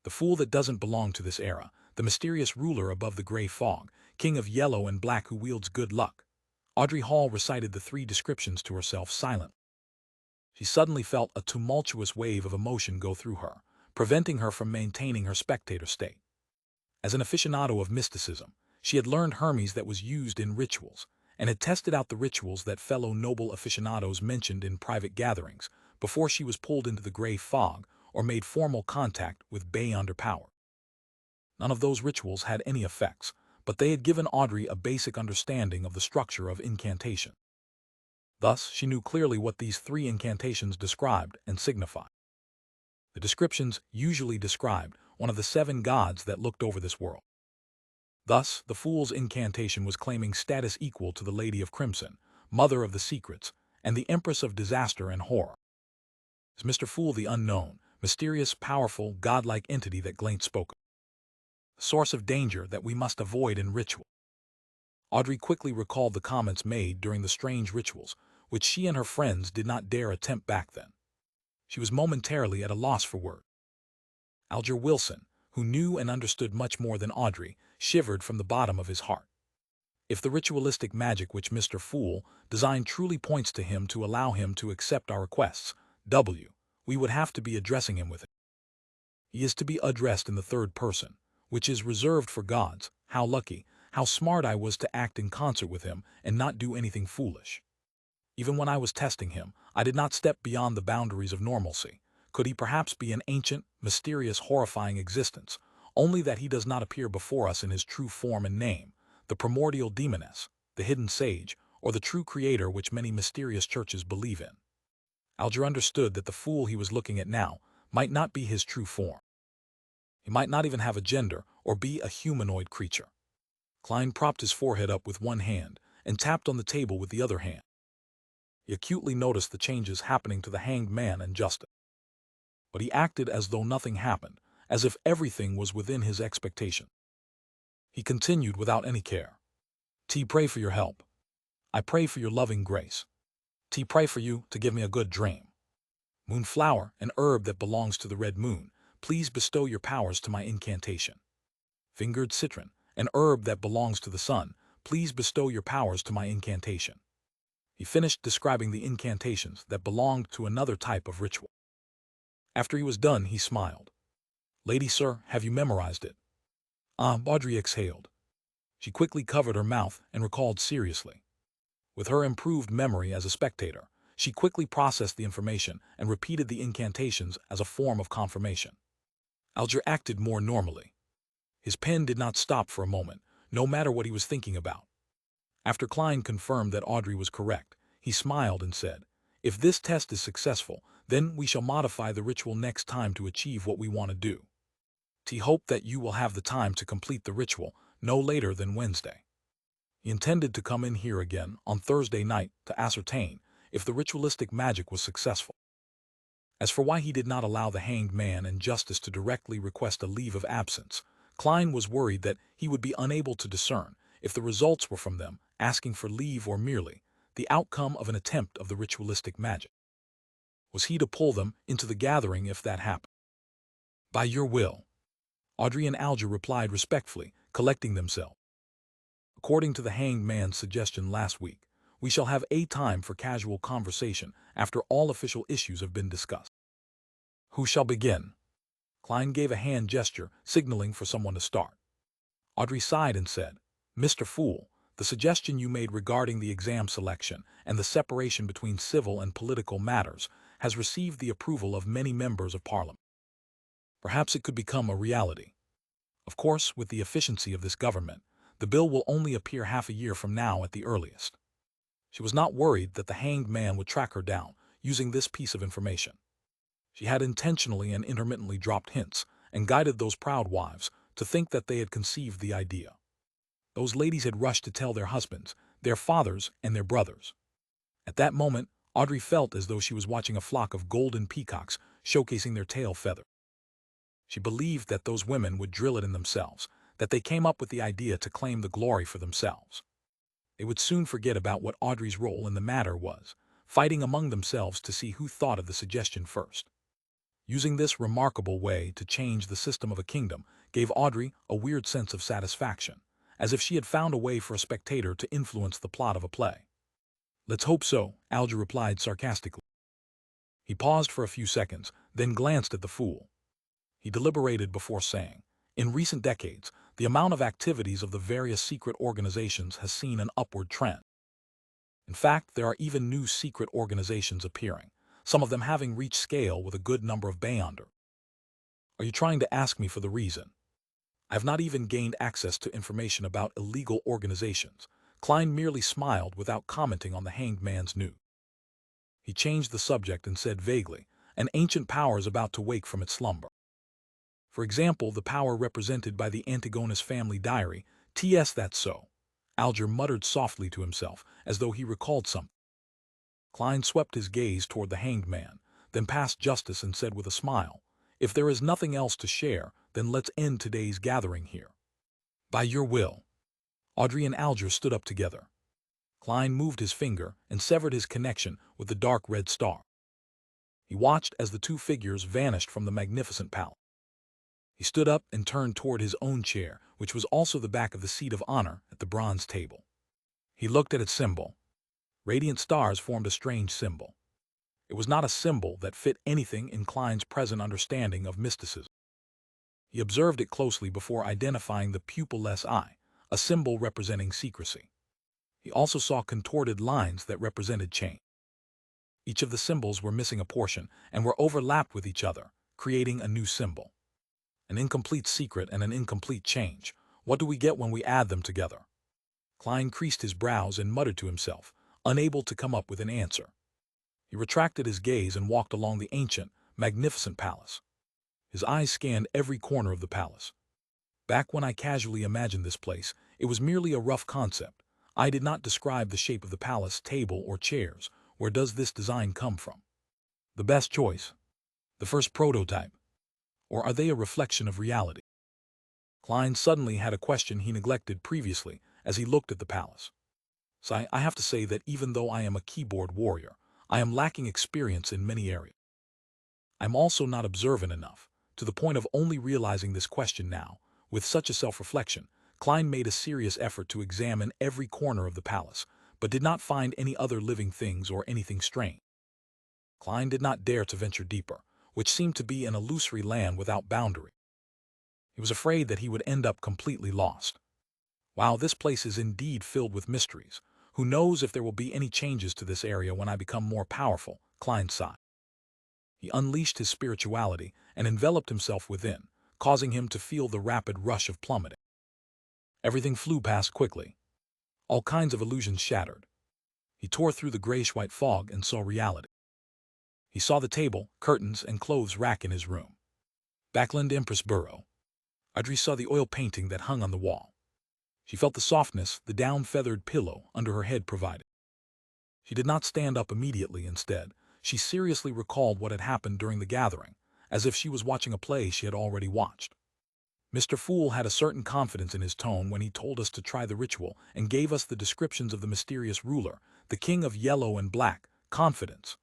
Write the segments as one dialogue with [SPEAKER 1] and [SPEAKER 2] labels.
[SPEAKER 1] The fool that doesn't belong to this era, the mysterious ruler above the gray fog, king of yellow and black who wields good luck. Audrey Hall recited the three descriptions to herself silently. She suddenly felt a tumultuous wave of emotion go through her, preventing her from maintaining her spectator state. As an aficionado of mysticism, she had learned Hermes that was used in rituals, and had tested out the rituals that fellow noble aficionados mentioned in private gatherings before she was pulled into the gray fog or made formal contact with Bay under power. None of those rituals had any effects, but they had given Audrey a basic understanding of the structure of incantation. Thus, she knew clearly what these three incantations described and signified. The descriptions usually described one of the 7 gods that looked over this world. Thus, the fool's incantation was claiming status equal to the Lady of Crimson, Mother of the Secrets, and the Empress of Disaster and Horror. Is Mr. Fool the unknown, mysterious, powerful, godlike entity that Glaint spoke of? The source of danger that we must avoid in ritual. Audrey quickly recalled the comments made during the strange rituals, which she and her friends did not dare attempt back then. She was momentarily at a loss for words. Alger Wilson, who knew and understood much more than Audrey, shivered from the bottom of his heart. If the ritualistic magic which Mr. Fool designed truly points to him to allow him to accept our requests, we would have to be addressing him with it. He is to be addressed in the third person, which is reserved for gods. How lucky, how smart I was to act in concert with him and not do anything foolish. Even when I was testing him, I did not step beyond the boundaries of normalcy. Could he perhaps be an ancient, mysterious, horrifying existence, only that he does not appear before us in his true form and name, the primordial demoness, the hidden sage, or the true creator which many mysterious churches believe in? Alger understood that the fool he was looking at now might not be his true form. He might not even have a gender or be a humanoid creature. Klein propped his forehead up with one hand and tapped on the table with the other hand. He acutely noticed the changes happening to the hanged man and Justice. But he acted as though nothing happened, as if everything was within his expectation. He continued without any care. T pray for your help. I pray for your loving grace. T pray for you to give me a good dream. Moonflower, an herb that belongs to the red moon, please bestow your powers to my incantation. Fingered citron, an herb that belongs to the sun, please bestow your powers to my incantation. He finished describing the incantations that belonged to another type of ritual. After he was done, he smiled. Lady sir, have you memorized it? Audrey exhaled. She quickly covered her mouth and recalled seriously. With her improved memory as a spectator, she quickly processed the information and repeated the incantations as a form of confirmation. Alger acted more normally. His pen did not stop for a moment, no matter what he was thinking about. After Klein confirmed that Audrey was correct, he smiled and said, if this test is successful, then we shall modify the ritual next time to achieve what we want to do. T hope that you will have the time to complete the ritual no later than Wednesday. He intended to come in here again on Thursday night to ascertain if the ritualistic magic was successful. As for why he did not allow the hanged man and Justice to directly request a leave of absence, Klein was worried that he would be unable to discern if the results were from them asking for leave or merely the outcome of an attempt of the ritualistic magic. Was he to pull them into the gathering if that happened? By your will. Audrey and Alger replied respectfully, collecting themselves. According to the hanged man's suggestion last week, we shall have a time for casual conversation after all official issues have been discussed. Who shall begin? Klein gave a hand gesture, signaling for someone to start. Audrey sighed and said, Mr. Fool, the suggestion you made regarding the exam selection and the separation between civil and political matters has received the approval of many members of Parliament. Perhaps it could become a reality. Of course, with the efficiency of this government, the bill will only appear half a year from now at the earliest. She was not worried that the hanged man would track her down using this piece of information. She had intentionally and intermittently dropped hints and guided those proud wives to think that they had conceived the idea. Those ladies had rushed to tell their husbands, their fathers, and their brothers. At that moment, Audrey felt as though she was watching a flock of golden peacocks showcasing their tail feathers. She believed that those women would drill it in themselves, that they came up with the idea to claim the glory for themselves. They would soon forget about what Audrey's role in the matter was, fighting among themselves to see who thought of the suggestion first. Using this remarkable way to change the system of a kingdom gave Audrey a weird sense of satisfaction, as if she had found a way for a spectator to influence the plot of a play. "Let's hope so," Alger replied sarcastically. He paused for a few seconds, then glanced at the fool. He deliberated before saying, "In recent decades, the amount of activities of the various secret organizations has seen an upward trend. In fact, there are even new secret organizations appearing, some of them having reached scale with a good number of Beyonder. Are you trying to ask me for the reason? I have not even gained access to information about illegal organizations." Klein merely smiled without commenting on the hanged man's news. He changed the subject and said vaguely, "An ancient power is about to wake from its slumber. For example, the power represented by the Antigonus family diary. T.S. That's so." Alger muttered softly to himself, as though he recalled something. Klein swept his gaze toward the hanged man, then past Justice and said with a smile, "If there is nothing else to share, then let's end today's gathering here." "By your will." Audrey and Alger stood up together. Klein moved his finger and severed his connection with the dark red star. He watched as the two figures vanished from the magnificent palace. He stood up and turned toward his own chair, which was also the back of the seat of honor at the bronze table. He looked at its symbol. Radiant stars formed a strange symbol. It was not a symbol that fit anything in Klein's present understanding of mysticism. He observed it closely before identifying the pupil-less eye, a symbol representing secrecy. He also saw contorted lines that represented change. Each of the symbols were missing a portion and were overlapped with each other, creating a new symbol. An incomplete secret and an incomplete change. What do we get when we add them together? Klein creased his brows and muttered to himself, unable to come up with an answer. He retracted his gaze and walked along the ancient, magnificent palace. His eyes scanned every corner of the palace. "Back when I casually imagined this place, it was merely a rough concept. I did not describe the shape of the palace, table, or chairs. Where does this design come from? The best choice? The first prototype? Or are they a reflection of reality?" Klein suddenly had a question he neglected previously as he looked at the palace. "So I have to say that even though I am a keyboard warrior, I am lacking experience in many areas. I'm also not observant enough, to the point of only realizing this question now." With such a self-reflection, Klein made a serious effort to examine every corner of the palace, but did not find any other living things or anything strange. Klein did not dare to venture deeper, which seemed to be an illusory land without boundary. He was afraid that he would end up completely lost. "Wow, this place is indeed filled with mysteries. Who knows if there will be any changes to this area when I become more powerful," Klein sighed. He unleashed his spirituality and enveloped himself within, causing him to feel the rapid rush of plummeting. Everything flew past quickly. All kinds of illusions shattered. He tore through the grayish-white fog and saw reality. He saw the table, curtains, and clothes rack in his room. Backland Empress Burrow. Audrey saw the oil painting that hung on the wall. She felt the softness the down-feathered pillow under her head provided. She did not stand up immediately. Instead, she seriously recalled what had happened during the gathering, as if she was watching a play she had already watched. Mr. Fool had a certain confidence in his tone when he told us to try the ritual and gave us the descriptions of the mysterious ruler, the king of yellow and black. Confidence.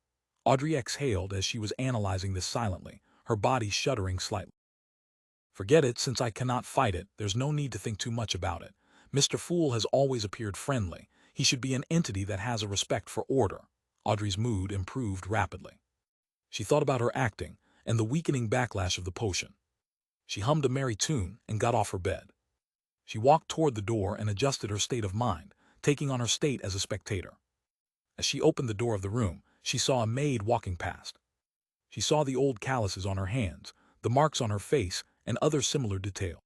[SPEAKER 1] Audrey exhaled as she was analyzing this silently, her body shuddering slightly. "Forget it, since I cannot fight it. There's no need to think too much about it. Mr. Fool has always appeared friendly. He should be an entity that has a respect for order." Audrey's mood improved rapidly. She thought about her acting and the weakening backlash of the potion. She hummed a merry tune and got off her bed. She walked toward the door and adjusted her state of mind, taking on her state as a spectator. As she opened the door of the room, she saw a maid walking past. She saw the old calluses on her hands, the marks on her face, and other similar details.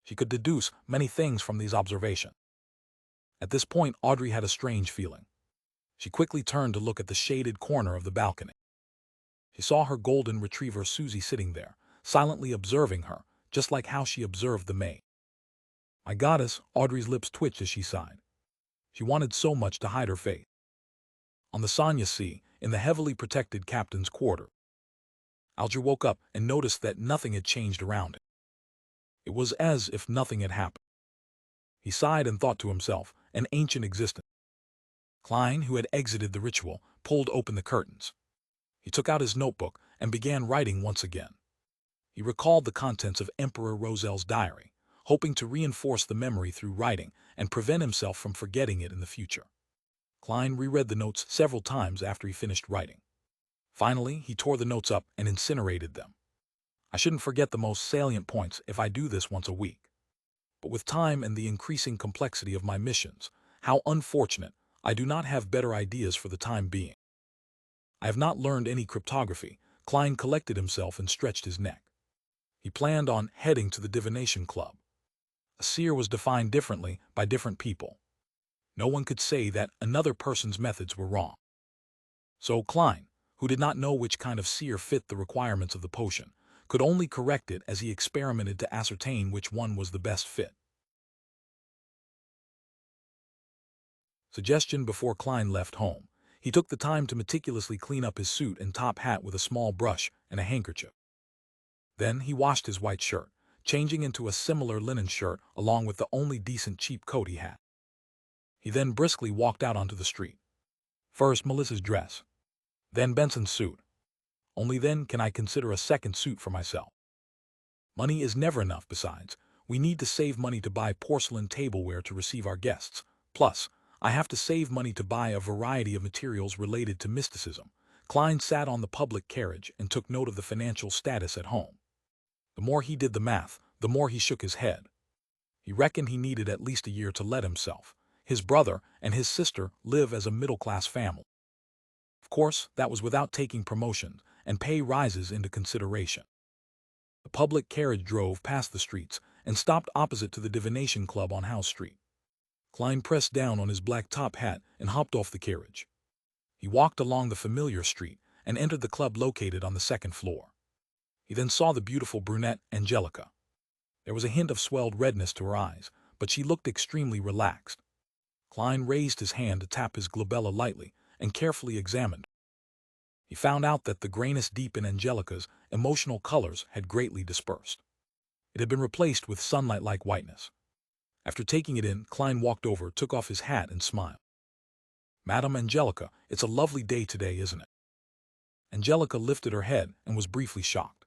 [SPEAKER 1] She could deduce many things from these observations. At this point, Audrey had a strange feeling. She quickly turned to look at the shaded corner of the balcony. She saw her golden retriever Susie sitting there, silently observing her, just like how she observed the maid. "My goddess," Audrey's lips twitched as she sighed. She wanted so much to hide her face. On the Sanya Sea, in the heavily protected captain's quarter, Alger woke up and noticed that nothing had changed around him. It was as if nothing had happened. He sighed and thought to himself, an ancient existence. Klein, who had exited the ritual, pulled open the curtains. He took out his notebook and began writing once again. He recalled the contents of Emperor Rosel's diary, hoping to reinforce the memory through writing and prevent himself from forgetting it in the future. Klein reread the notes several times after he finished writing. Finally, he tore the notes up and incinerated them. I shouldn't forget the most salient points if I do this once a week. But with time and the increasing complexity of my missions, how unfortunate, I do not have better ideas for the time being. I have not learned any cryptography. Klein collected himself and stretched his neck. He planned on heading to the divination club. A seer was defined differently by different people. No one could say that another person's methods were wrong. So Klein, who did not know which kind of seer fit the requirements of the potion, could only correct it as he experimented to ascertain which one was the best fit. Suggestion: before Klein left home, he took the time to meticulously clean up his suit and top hat with a small brush and a handkerchief. Then he washed his white shirt, changing into a similar linen shirt along with the only decent cheap coat he had. He then briskly walked out onto the street. First Melissa's dress, then Benson's suit. Only then can I consider a second suit for myself. Money is never enough. Besides, we need to save money to buy porcelain tableware to receive our guests. Plus, I have to save money to buy a variety of materials related to mysticism. Klein sat on the public carriage and took note of the financial status at home. The more he did the math, the more he shook his head. He reckoned he needed at least a year to let himself, his brother, and his sister live as a middle-class family. Of course, that was without taking promotions and pay rises into consideration. The public carriage drove past the streets and stopped opposite to the divination club on House Street. Klein pressed down on his black top hat and hopped off the carriage. He walked along the familiar street and entered the club located on the second floor. He then saw the beautiful brunette Angelica. There was a hint of swelled redness to her eyes, but she looked extremely relaxed. Klein raised his hand to tap his glabella lightly and carefully examined. He found out that the grayness deep in Angelica's emotional colors had greatly dispersed. It had been replaced with sunlight-like whiteness. After taking it in, Klein walked over, took off his hat, and smiled. "Madam Angelica, it's a lovely day today, isn't it?" Angelica lifted her head and was briefly shocked.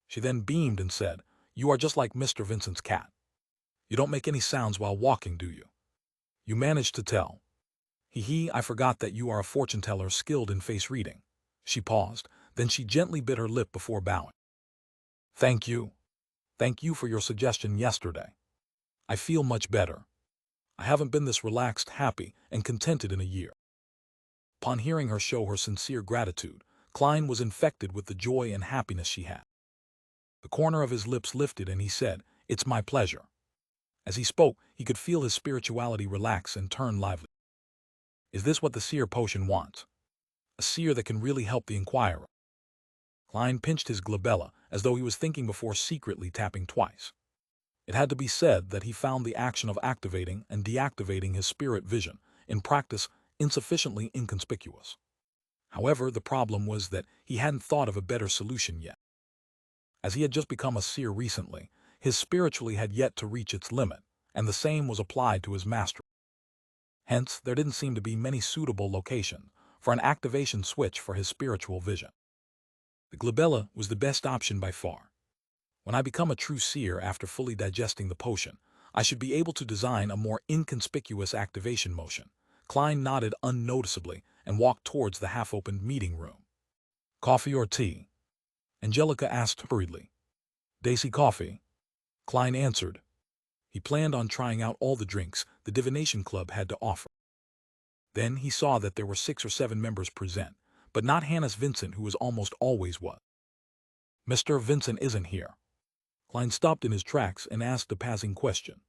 [SPEAKER 1] She then beamed and said, "You are just like Mr. Vincent's cat. You don't make any sounds while walking, do you? You managed to tell. I forgot that you are a fortune-teller skilled in face reading." She paused, then she gently bit her lip before bowing. "Thank you. Thank you for your suggestion yesterday. I feel much better. I haven't been this relaxed, happy, and contented in a year." Upon hearing her show her sincere gratitude, Klein was infected with the joy and happiness she had. The corner of his lips lifted and he said, "It's my pleasure." As he spoke, he could feel his spirituality relax and turn lively. Is this what the seer potion wants? A seer that can really help the inquirer? Klein pinched his glabella as though he was thinking before secretly tapping twice. It had to be said that he found the action of activating and deactivating his spirit vision, in practice, insufficiently inconspicuous. However, the problem was that he hadn't thought of a better solution yet. As he had just become a seer recently, his spirituality had yet to reach its limit, and the same was applied to his mastery. Hence, there didn't seem to be many suitable locations for an activation switch for his spiritual vision. The glabella was the best option by far. When I become a true seer after fully digesting the potion, I should be able to design a more inconspicuous activation motion. Klein nodded unnoticeably and walked towards the half-opened meeting room. "Coffee or tea?" Angelica asked hurriedly. "Daisy coffee," Klein answered. He planned on trying out all the drinks the divination club had to offer. Then he saw that there were 6 or 7 members present, but not Hannes Vincent, who was almost always was. "Mr. Vincent isn't here." Klein stopped in his tracks and asked a passing question.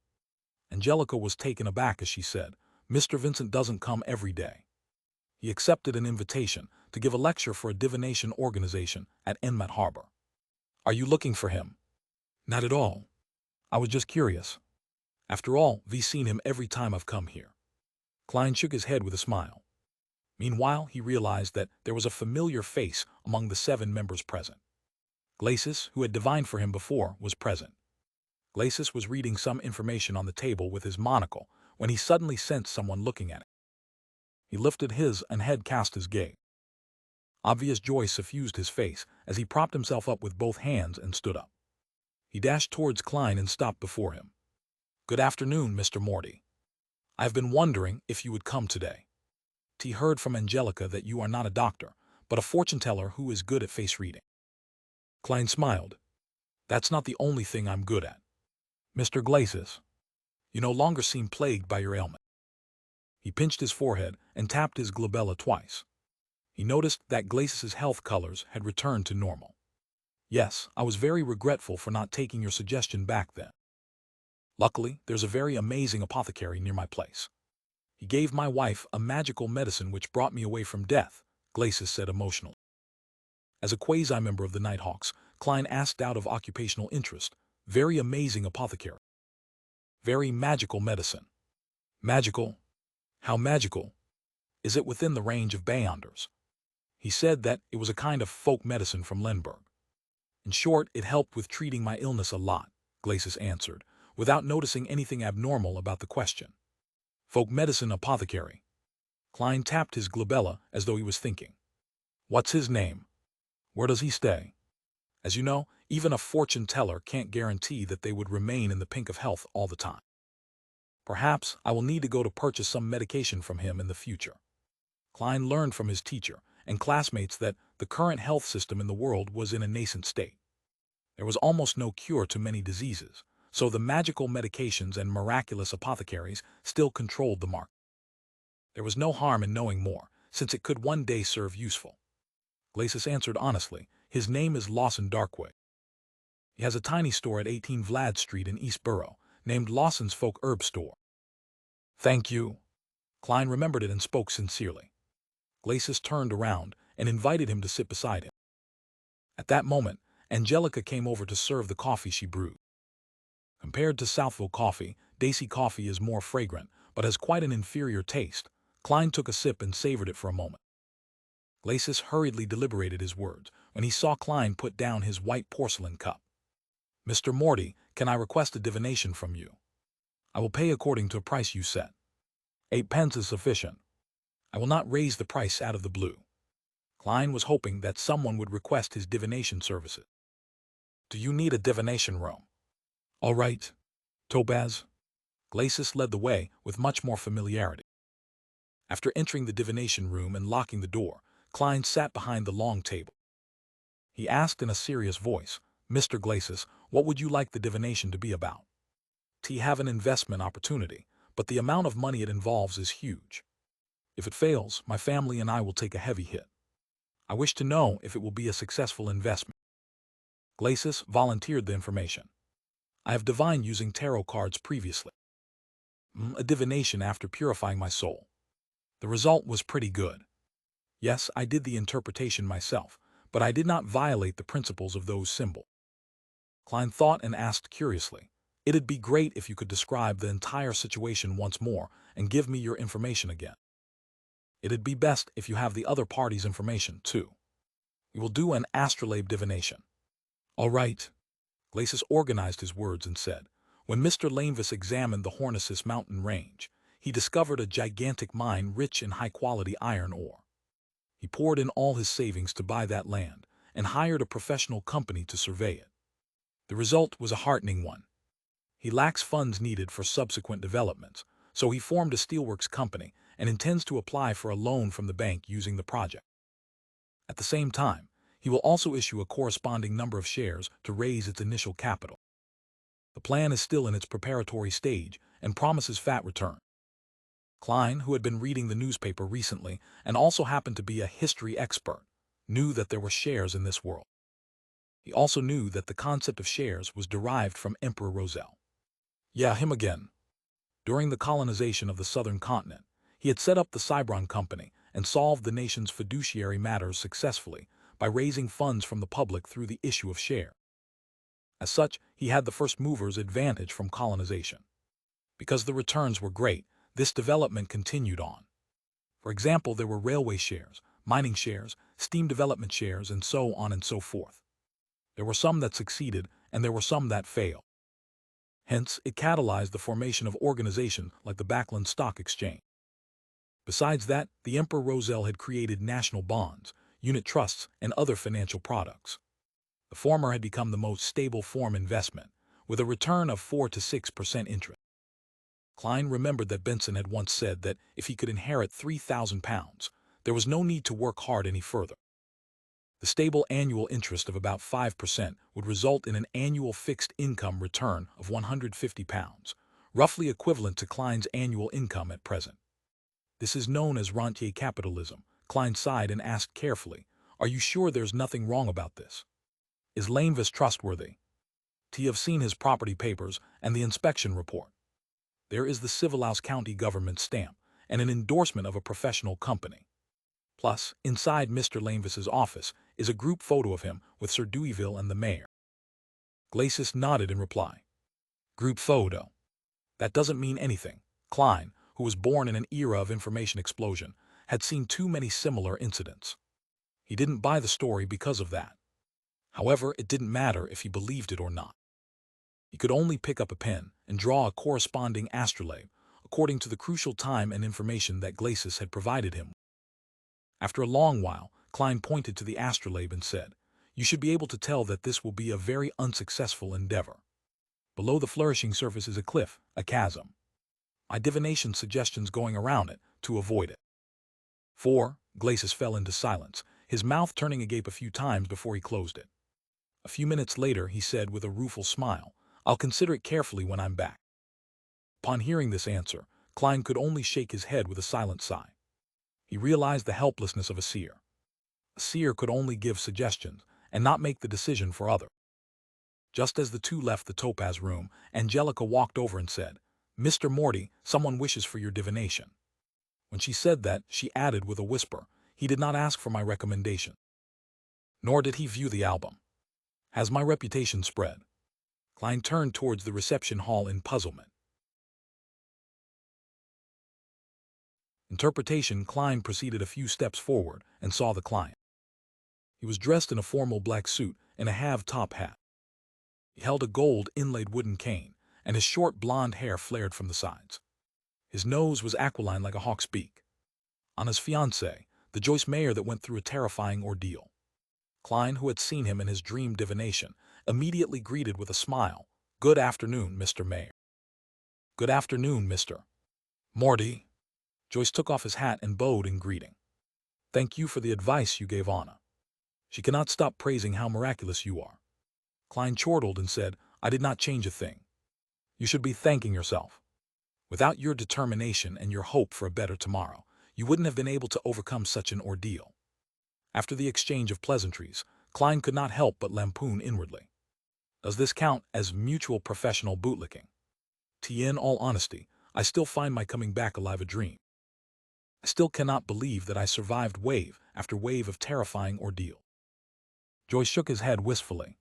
[SPEAKER 1] Angelica was taken aback as she said, "Mr. Vincent doesn't come every day. He accepted an invitation to give a lecture for a divination organization at Enmat Harbor." "Are you looking for him?" "Not at all. I was just curious. After all, V's seen him every time I've come here." Klein shook his head with a smile. Meanwhile, he realized that there was a familiar face among the 7 members present. Glacis, who had divined for him before, was present. Glacis was reading some information on the table with his monocle when he suddenly sensed someone looking at him. He lifted his and head cast his gaze. Obvious joy suffused his face as he propped himself up with both hands and stood up. He dashed towards Klein and stopped before him. "Good afternoon, Mr. Morty. I've been wondering if you would come today. T heard from Angelica that you are not a doctor, but a fortune-teller who is good at face reading." Klein smiled. "That's not the only thing I'm good at. Mr. Glacis, you no longer seem plagued by your ailment." He pinched his forehead and tapped his glabella twice. He noticed that Glacis's health colors had returned to normal. "Yes, I was very regretful for not taking your suggestion back then. Luckily, there's a very amazing apothecary near my place. He gave my wife a magical medicine which brought me away from death," Glacis said emotionally. As a quasi-member of the Nighthawks, Klein asked out of occupational interest, "Very amazing apothecary. Very magical medicine. Magical? How magical? Is it within the range of Beyonders?" He said that it was a kind of folk medicine from Lemberg. "In short, it helped with treating my illness a lot," Glacis answered, without noticing anything abnormal about the question. "Folk medicine apothecary." Klein tapped his glabella as though he was thinking. "What's his name? Where does he stay?" As you know, even a fortune-teller can't guarantee that they would remain in the pink of health all the time. Perhaps I will need to go to purchase some medication from him in the future. Klein learned from his teacher and classmates that the current health system in the world was in a nascent state. There was almost no cure to many diseases, so the magical medications and miraculous apothecaries still controlled the market. There was no harm in knowing more, since it could one day serve useful. Glacis answered honestly, "His name is Lawson Darkway. He has a tiny store at 18 Vlad Street in East Borough, named Lawson's Folk Herb Store." "Thank you." Klein remembered it and spoke sincerely. Glacis turned around and invited him to sit beside him. At that moment, Angelica came over to serve the coffee she brewed. Compared to Southville coffee, Daisy coffee is more fragrant, but has quite an inferior taste. Klein took a sip and savored it for a moment. Glacis hurriedly deliberated his words when he saw Klein put down his white porcelain cup. "Mr. Morty, can I request a divination from you? I will pay according to a price you set. 8 pence is sufficient. I will not raise the price out of the blue." Klein was hoping that someone would request his divination services. "Do you need a divination room?" "All right, Topaz." Glacis led the way with much more familiarity. After entering the divination room and locking the door, Klein sat behind the long table. He asked in a serious voice, "Mr. Glacis, what would you like the divination to be about?" "To have an investment opportunity, but the amount of money it involves is huge. If it fails, my family and I will take a heavy hit. I wish to know if it will be a successful investment." Glacis volunteered the information. "I have divined using tarot cards previously. A divination after purifying my soul. The result was pretty good. Yes, I did the interpretation myself, but I did not violate the principles of those symbols." Klein thought and asked curiously, "It'd be great if you could describe the entire situation once more and give me your information again. It'd be best if you have the other party's information, too. We will do an astrolabe divination." "All right." Glacis organized his words and said, "When Mr. Lanevis examined the Hornicis mountain range, he discovered a gigantic mine rich in high-quality iron ore. He poured in all his savings to buy that land and hired a professional company to survey it. The result was a heartening one. He lacks funds needed for subsequent developments, so he formed a steelworks company and intends to apply for a loan from the bank using the project. At the same time, he will also issue a corresponding number of shares to raise its initial capital. The plan is still in its preparatory stage and promises fat return." Klein, who had been reading the newspaper recently and also happened to be a history expert, knew that there were shares in this world. He also knew that the concept of shares was derived from Emperor Roselle. "Yeah, him again." During the colonization of the southern continent, he had set up the Cybron Company and solved the nation's fiduciary matters successfully by raising funds from the public through the issue of shares. As such, he had the first mover's advantage from colonization. Because the returns were great, this development continued on. For example, there were railway shares, mining shares, steam development shares, and so on and so forth. There were some that succeeded, and there were some that failed. Hence, it catalyzed the formation of organizations like the Backland Stock Exchange. Besides that, the Emperor Roselle had created national bonds, unit trusts, and other financial products. The former had become the most stable form investment, with a return of 4 to 6% interest. Klein remembered that Benson had once said that if he could inherit £3,000, there was no need to work hard any further. The stable annual interest of about 5% would result in an annual fixed income return of £150, roughly equivalent to Klein's annual income at present. This is known as rentier capitalism. Klein sighed and asked carefully, "Are you sure there's nothing wrong about this? Is Lanevis trustworthy? Have seen his property papers and the inspection report. There is the Civilhouse County government stamp and an endorsement of a professional company. Plus, inside Mr. Lanevis's office is a group photo of him with Sir Deweyville and the mayor." Glacis nodded in reply. "Group photo? That doesn't mean anything." Klein, who was born in an era of information explosion, had seen too many similar incidents. He didn't buy the story because of that. However, it didn't matter if he believed it or not. He could only pick up a pen and draw a corresponding astrolabe, according to the crucial time and information that Glacis had provided him. After a long while, Klein pointed to the astrolabe and said, "You should be able to tell that this will be a very unsuccessful endeavor. Below the flourishing surface is a cliff, a chasm. My divination suggestions going around it to avoid it." 4. Glacis fell into silence, his mouth turning agape a few times before he closed it. A few minutes later, he said with a rueful smile, "I'll consider it carefully when I'm back." Upon hearing this answer, Klein could only shake his head with a silent sigh. He realized the helplessness of a seer. A seer could only give suggestions and not make the decision for others. Just as the two left the Topaz room, Angelica walked over and said, "Mr. Morty, someone wishes for your divination." When she said that, she added with a whisper, "He did not ask for my recommendation. Nor did he view the album. Has my reputation spread?" Klein turned towards the reception hall in puzzlement. Interpretation. Klein proceeded a few steps forward and saw the client. He was dressed in a formal black suit and a half-top hat. He held a gold inlaid wooden cane, and his short blonde hair flared from the sides. His nose was aquiline like a hawk's beak. On his fiancée, the Joyce Mayer that went through a terrifying ordeal. Klein, who had seen him in his dream divination, immediately greeted with a smile, "Good afternoon, Mr. Mayer." "Good afternoon, Mr. Morty." Joyce took off his hat and bowed in greeting. "Thank you for the advice you gave Anna. She cannot stop praising how miraculous you are." Klein chortled and said, "I did not change a thing. You should be thanking yourself. Without your determination and your hope for a better tomorrow, you wouldn't have been able to overcome such an ordeal." After the exchange of pleasantries, Klein could not help but lampoon inwardly. Does this count as mutual professional bootlicking? In all honesty, I still find my coming back alive a dream. I still cannot believe that I survived wave after wave of terrifying ordeal. Joyce shook his head wistfully.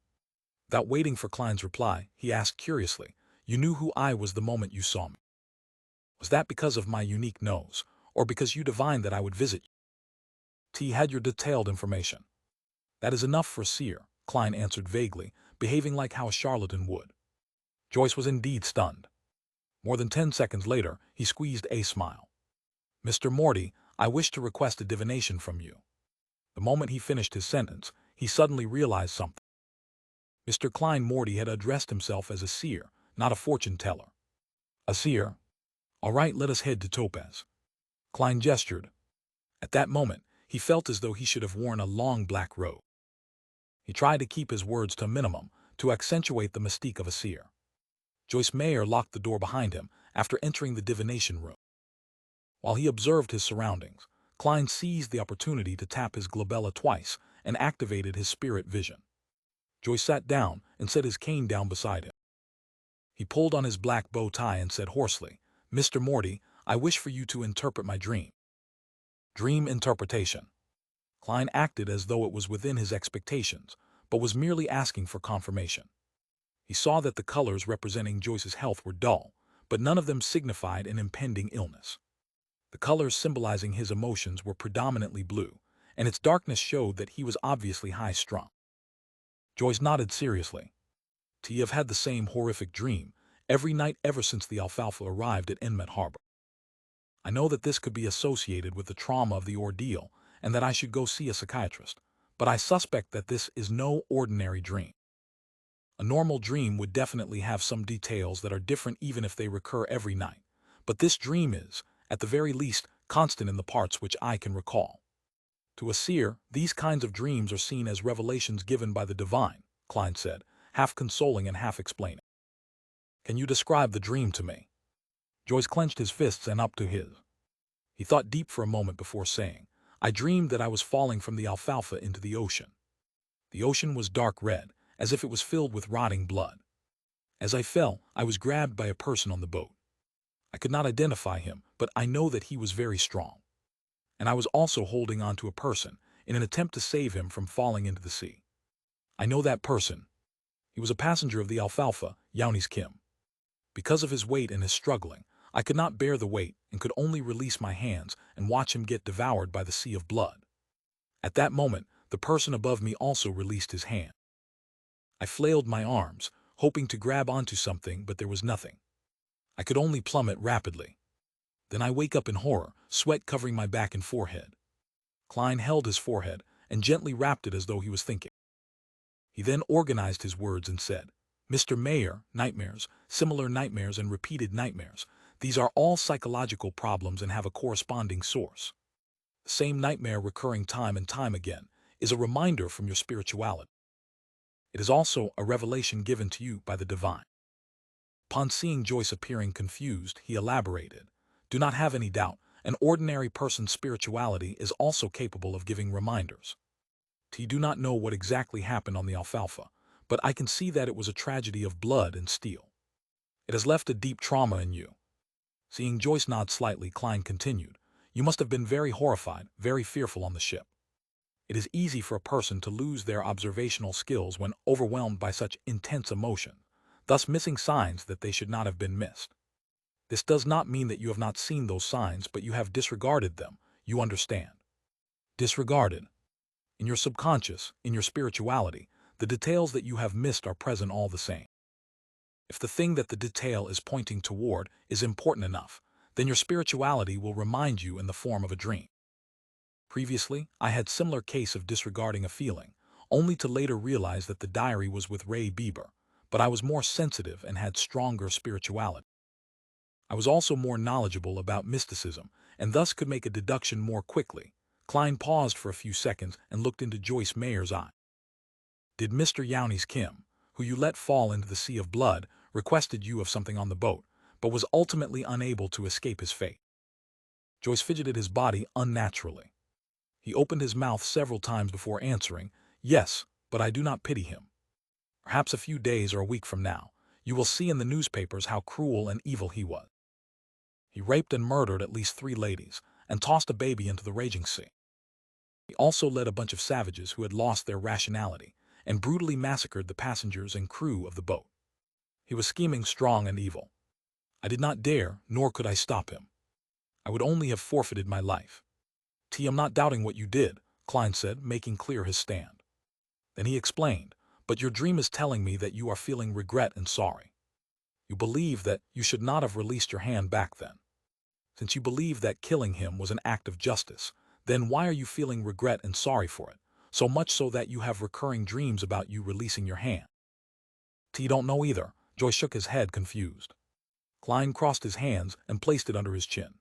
[SPEAKER 1] Without waiting for Klein's reply, he asked curiously, "You knew who I was the moment you saw me. Was that because of my unique nose, or because you divined that I would visit you? Had your detailed information." "That is enough for a seer," Klein answered vaguely, behaving like how a charlatan would. Joyce was indeed stunned. More than 10 seconds later, he squeezed a smile. "Mr. Morty, I wish to request a divination from you." The moment he finished his sentence, he suddenly realized something. Mr. Klein Morty had addressed himself as a seer, not a fortune-teller. "A seer? All right, let us head to Topaz." Klein gestured. At that moment, he felt as though he should have worn a long black robe. He tried to keep his words to a minimum, to accentuate the mystique of a seer. Joyce Mayer locked the door behind him after entering the divination room. While he observed his surroundings, Klein seized the opportunity to tap his glabella twice and activated his spirit vision. Joyce sat down and set his cane down beside him. He pulled on his black bow tie and said hoarsely, "Mr. Morty, I wish for you to interpret my dream." Dream interpretation. Klein acted as though it was within his expectations, but was merely asking for confirmation. He saw that the colors representing Joyce's health were dull, but none of them signified an impending illness. The colors symbolizing his emotions were predominantly blue, and its darkness showed that he was obviously high-strung. Joyce nodded seriously. "Have had the same horrific dream every night ever since the Alfalfa arrived at Enmet Harbor. I know that this could be associated with the trauma of the ordeal and that I should go see a psychiatrist. But I suspect that this is no ordinary dream. A normal dream would definitely have some details that are different even if they recur every night. But this dream is, at the very least, constant in the parts which I can recall. To a seer, these kinds of dreams are seen as revelations given by the divine, Klein said, half consoling and half explaining. Can you describe the dream to me? Joyce clenched his fists and upped to his. He thought deep for a moment before saying, I dreamed that I was falling from the alfalfa into the ocean. The ocean was dark red, as if it was filled with rotting blood. As I fell, I was grabbed by a person on the boat. I could not identify him, but I know that he was very strong. And I was also holding on to a person in an attempt to save him from falling into the sea. I know that person. He was a passenger of the alfalfa, Yauni's Kim. Because of his weight and his struggling, I could not bear the weight and could only release my hands and watch him get devoured by the sea of blood. At that moment, the person above me also released his hand. I flailed my arms, hoping to grab onto something, but there was nothing. I could only plummet rapidly. Then I wake up in horror, sweat covering my back and forehead. Klein held his forehead and gently rapped it as though he was thinking. He then organized his words and said, Mr. Mayor, nightmares, similar nightmares and repeated nightmares, these are all psychological problems and have a corresponding source. The same nightmare recurring time and time again is a reminder from your spirituality. It is also a revelation given to you by the divine. Upon seeing Joyce appearing confused, he elaborated, do not have any doubt, an ordinary person's spirituality is also capable of giving reminders. I do not know what exactly happened on the alfalfa, but I can see that it was a tragedy of blood and steel. It has left a deep trauma in you. Seeing Joyce nod slightly, Klein continued, you must have been very horrified, very fearful on the ship. It is easy for a person to lose their observational skills when overwhelmed by such intense emotion, thus missing signs that they should not have been missed. This does not mean that you have not seen those signs, but you have disregarded them, you understand. Disregarded. In your subconscious, in your spirituality, the details that you have missed are present all the same. If the thing that the detail is pointing toward is important enough, then your spirituality will remind you in the form of a dream. Previously, I had similar case of disregarding a feeling, only to later realize that the diary was with Ray Bieber, but I was more sensitive and had stronger spirituality. I was also more knowledgeable about mysticism, and thus could make a deduction more quickly. Klein paused for a few seconds and looked into Joyce Mayer's eye. Did Mr. Yauni's Kim, who you let fall into the sea of blood, requested you of something on the boat, but was ultimately unable to escape his fate? Joyce fidgeted his body unnaturally. He opened his mouth several times before answering, yes, but I do not pity him. Perhaps a few days or a week from now, you will see in the newspapers how cruel and evil he was. He raped and murdered at least 3 ladies, and tossed a baby into the raging sea. He also led a bunch of savages who had lost their rationality, and brutally massacred the passengers and crew of the boat. He was scheming strong and evil. I did not dare, nor could I stop him. I would only have forfeited my life. I'm not doubting what you did, Klein said, making clear his stand. Then he explained, but your dream is telling me that you are feeling regret and sorry. You believe that you should not have released your hand back then. Since you believe that killing him was an act of justice, then why are you feeling regret and sorry for it, so much so that you have recurring dreams about you releasing your hand? Don't know either. Joyce shook his head, confused. Klein crossed his hands and placed it under his chin.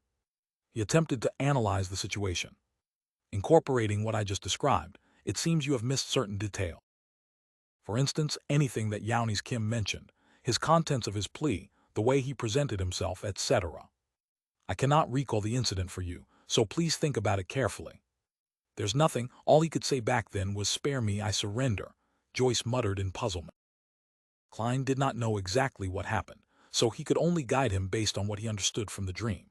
[SPEAKER 1] He attempted to analyze the situation. Incorporating what I just described, it seems you have missed certain detail. For instance, anything that Yauni's Kim mentioned, his contents of his plea, the way he presented himself, etc. I cannot recall the incident for you, so please think about it carefully. There's nothing, all he could say back then was spare me, I surrender, Joyce muttered in puzzlement. Klein did not know exactly what happened, so he could only guide him based on what he understood from the dream.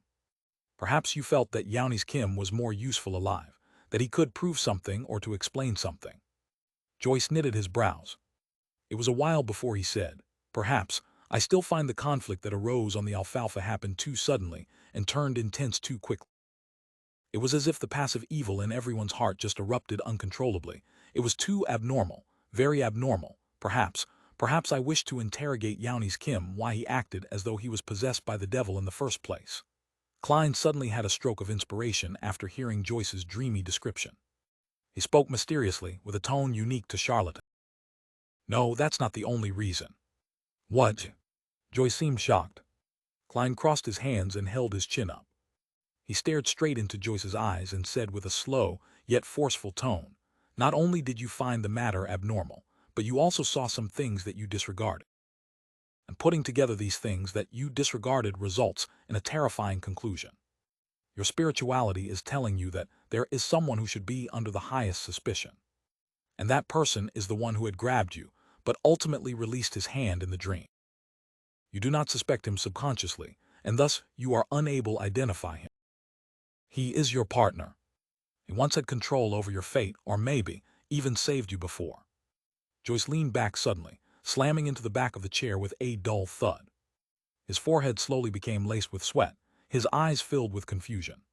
[SPEAKER 1] Perhaps you felt that Yauni's Kim was more useful alive, that he could prove something or to explain something. Joyce knitted his brows. It was a while before he said, perhaps, I still find the conflict that arose on the alfalfa happened too suddenly and turned intense too quickly. It was as if the passive evil in everyone's heart just erupted uncontrollably. It was too abnormal, very abnormal, perhaps. Perhaps I wished to interrogate Yauni's Kim why he acted as though he was possessed by the devil in the first place. Klein suddenly had a stroke of inspiration after hearing Joyce's dreamy description. He spoke mysteriously, with a tone unique to charlatan. No, that's not the only reason. What? Joyce seemed shocked. Klein crossed his hands and held his chin up. He stared straight into Joyce's eyes and said with a slow, yet forceful tone, "Not only did you find the matter abnormal, but you also saw some things that you disregarded. And putting together these things that you disregarded results in a terrifying conclusion. Your spirituality is telling you that there is someone who should be under the highest suspicion. And that person is the one who had grabbed you, but ultimately released his hand in the dream. You do not suspect him subconsciously, and thus you are unable to identify him. He is your partner. He once had control over your fate, or maybe even saved you before." Joyce leaned back suddenly, slamming into the back of the chair with a dull thud. His forehead slowly became laced with sweat, his eyes filled with confusion.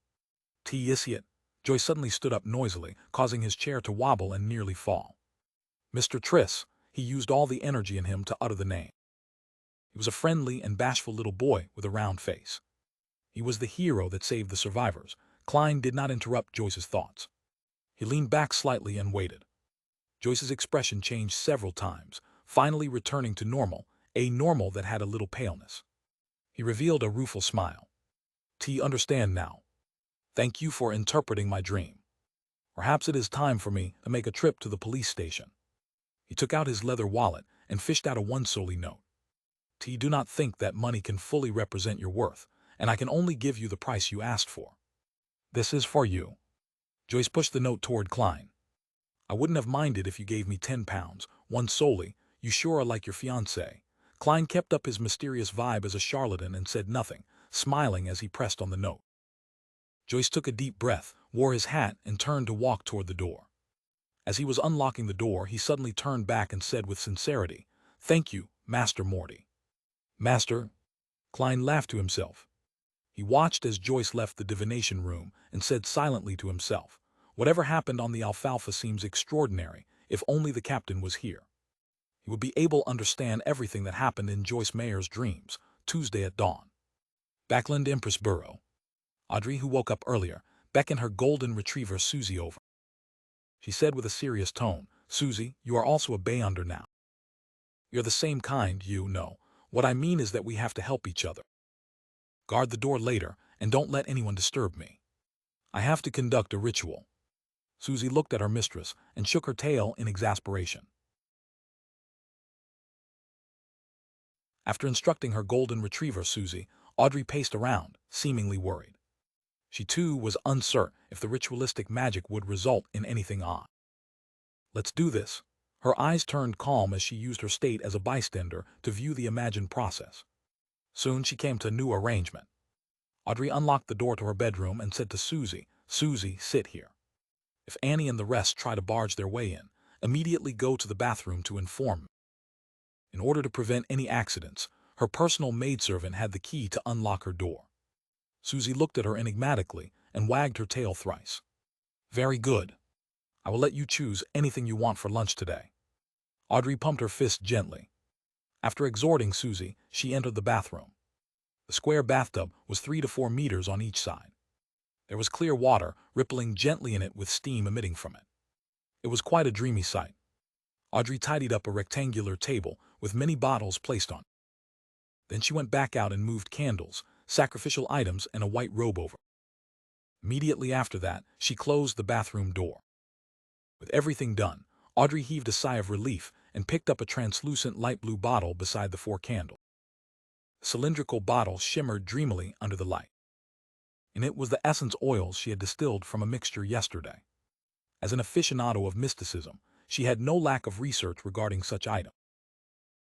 [SPEAKER 1] "T-Issiot." Joyce suddenly stood up noisily, causing his chair to wobble and nearly fall. "Mr. Triss." He used all the energy in him to utter the name. He was a friendly and bashful little boy with a round face. He was the hero that saved the survivors. Klein did not interrupt Joyce's thoughts. He leaned back slightly and waited. Joyce's expression changed several times, finally returning to normal, a normal that had a little paleness. He revealed a rueful smile. "T understand now. Thank you for interpreting my dream. Perhaps it is time for me to make a trip to the police station." He took out his leather wallet and fished out a one-solly note. "T do not think that money can fully represent your worth, and I can only give you the price you asked for. This is for you." Joyce pushed the note toward Klein. "I wouldn't have minded if you gave me 10 pounds, one solely. You sure are like your fiancée." Klein kept up his mysterious vibe as a charlatan and said nothing, smiling as he pressed on the note. Joyce took a deep breath, wore his hat, and turned to walk toward the door. As he was unlocking the door, he suddenly turned back and said with sincerity, "Thank you, Master Morty." "Master?" Klein laughed to himself. He watched as Joyce left the divination room and said silently to himself, "Whatever happened on the Alfalfa seems extraordinary. If only the captain was here. He would be able to understand everything that happened in Joyce Mayer's dreams." Tuesday at dawn. Backland Empress Borough. Audrey, who woke up earlier, beckoned her golden retriever Susie over. She said with a serious tone, "Susie, you are also a Beyonder now. You're the same kind, you know. What I mean is that we have to help each other. Guard the door later, and don't let anyone disturb me. I have to conduct a ritual." Susie looked at her mistress and shook her tail in exasperation. After instructing her golden retriever Susie, Audrey paced around, seemingly worried. She too was uncertain if the ritualistic magic would result in anything odd. "Let's do this." Her eyes turned calm as she used her state as a bystander to view the imagined process. Soon she came to a new arrangement. Audrey unlocked the door to her bedroom and said to Susie, "Susie, sit here. If Annie and the rest try to barge their way in, immediately go to the bathroom to inform me." In order to prevent any accidents, her personal maidservant had the key to unlock her door. Susie looked at her enigmatically and wagged her tail thrice. "Very good. I will let you choose anything you want for lunch today." Audrey pumped her fist gently. After exhorting Susie, she entered the bathroom. The square bathtub was 3 to 4 meters on each side. There was clear water rippling gently in it with steam emitting from it. It was quite a dreamy sight. Audrey tidied up a rectangular table with many bottles placed on it. Then she went back out and moved candles, sacrificial items, and a white robe over. Immediately after that, she closed the bathroom door. With everything done, Audrey heaved a sigh of relief and picked up a translucent light blue bottle beside the 4 candles. The cylindrical bottle shimmered dreamily under the light. In it was the essence oils she had distilled from a mixture yesterday. As an aficionado of mysticism, she had no lack of research regarding such items.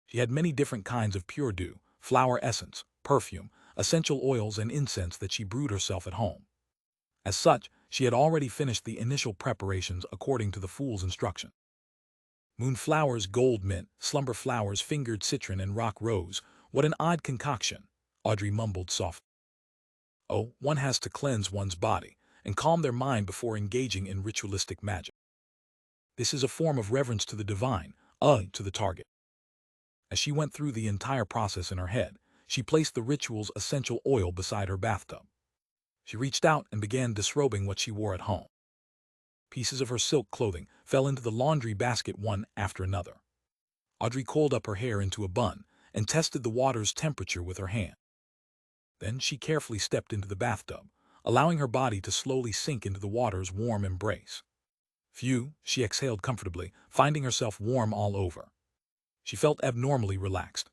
[SPEAKER 1] She had many different kinds of pure dew, flower essence, perfume, essential oils, and incense that she brewed herself at home. As such, she had already finished the initial preparations according to the fool's instruction. Moonflowers, gold mint, slumber flowers, fingered citron, and rock rose. What an odd concoction, Audrey mumbled softly. Oh, one has to cleanse one's body and calm their mind before engaging in ritualistic magic. This is a form of reverence to the divine, to the target. As she went through the entire process in her head, she placed the ritual's essential oil beside her bathtub. She reached out and began disrobing what she wore at home. Pieces of her silk clothing fell into the laundry basket one after another. Audrey coiled up her hair into a bun and tested the water's temperature with her hand. Then she carefully stepped into the bathtub, allowing her body to slowly sink into the water's warm embrace. Phew, she exhaled comfortably, finding herself warm all over. She felt abnormally relaxed.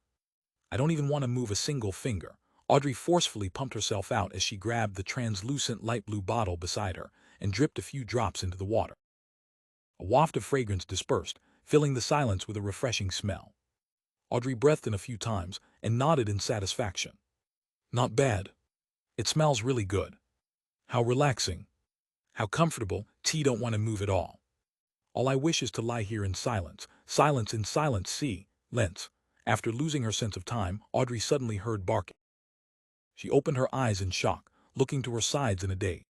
[SPEAKER 1] I don't even want to move a single finger. Audrey forcefully pumped herself out as she grabbed the translucent light blue bottle beside her and dripped a few drops into the water. A waft of fragrance dispersed, filling the silence with a refreshing smell. Audrey breathed in a few times and nodded in satisfaction. Not bad. It smells really good. How relaxing. How comfortable. Don't want to move at all. All I wish is to lie here in silence. Silence in silence. Silence. After losing her sense of time, Audrey suddenly heard barking. She opened her eyes in shock, looking to her sides in a daze.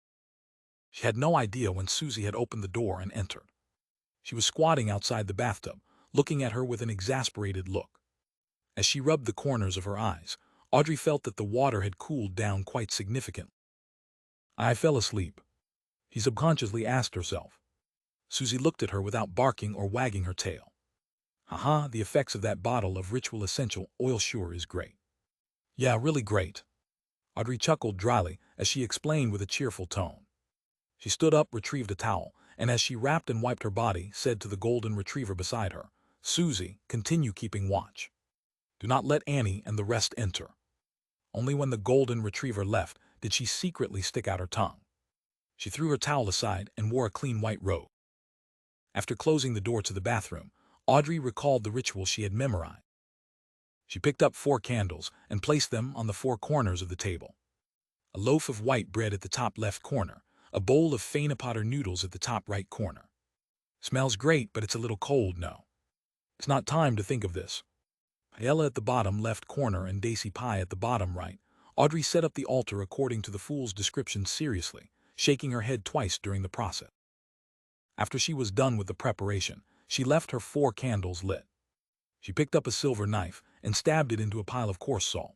[SPEAKER 1] She had no idea when Susie had opened the door and entered. She was squatting outside the bathtub, looking at her with an exasperated look. As she rubbed the corners of her eyes, Audrey felt that the water had cooled down quite significantly. I fell asleep, she subconsciously asked herself. Susie looked at her without barking or wagging her tail. Haha, the effects of that bottle of ritual essential oil sure is great. Yeah, really great. Audrey chuckled dryly as she explained with a cheerful tone. She stood up, retrieved a towel, and as she wrapped and wiped her body, said to the golden retriever beside her, Susie, continue keeping watch. Do not let Annie and the rest enter. Only when the golden retriever left did she secretly stick out her tongue. She threw her towel aside and wore a clean white robe. After closing the door to the bathroom, Audrey recalled the ritual she had memorized. She picked up 4 candles and placed them on the 4 corners of the table. A loaf of white bread at the top left corner, a bowl of Potter noodles at the top right corner. Smells great, but it's a little cold, no. It's not time to think of this. Paella at the bottom left corner and daisy pie at the bottom right. Audrey set up the altar according to the fool's description seriously, shaking her head twice during the process. After she was done with the preparation, she left her 4 candles lit. She picked up a silver knife and stabbed it into a pile of coarse salt.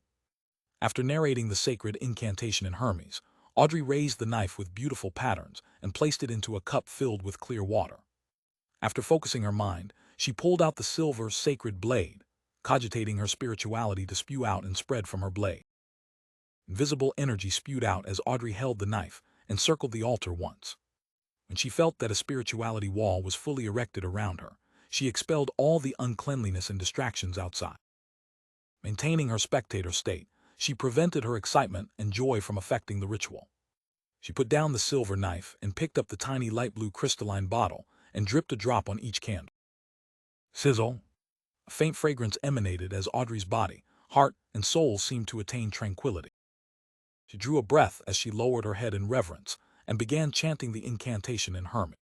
[SPEAKER 1] After narrating the sacred incantation in Hermes, Audrey raised the knife with beautiful patterns and placed it into a cup filled with clear water. After focusing her mind, she pulled out the silver sacred blade, cogitating her spirituality to spew out and spread from her blade. Invisible energy spewed out as Audrey held the knife and circled the altar once. When she felt that a spirituality wall was fully erected around her, she expelled all the uncleanliness and distractions outside. Maintaining her spectator state, she prevented her excitement and joy from affecting the ritual. She put down the silver knife and picked up the tiny light blue crystalline bottle and dripped a drop on each candle. Sizzle! A faint fragrance emanated as Audrey's body, heart, and soul seemed to attain tranquility. She drew a breath as she lowered her head in reverence and began chanting the incantation in Hermes.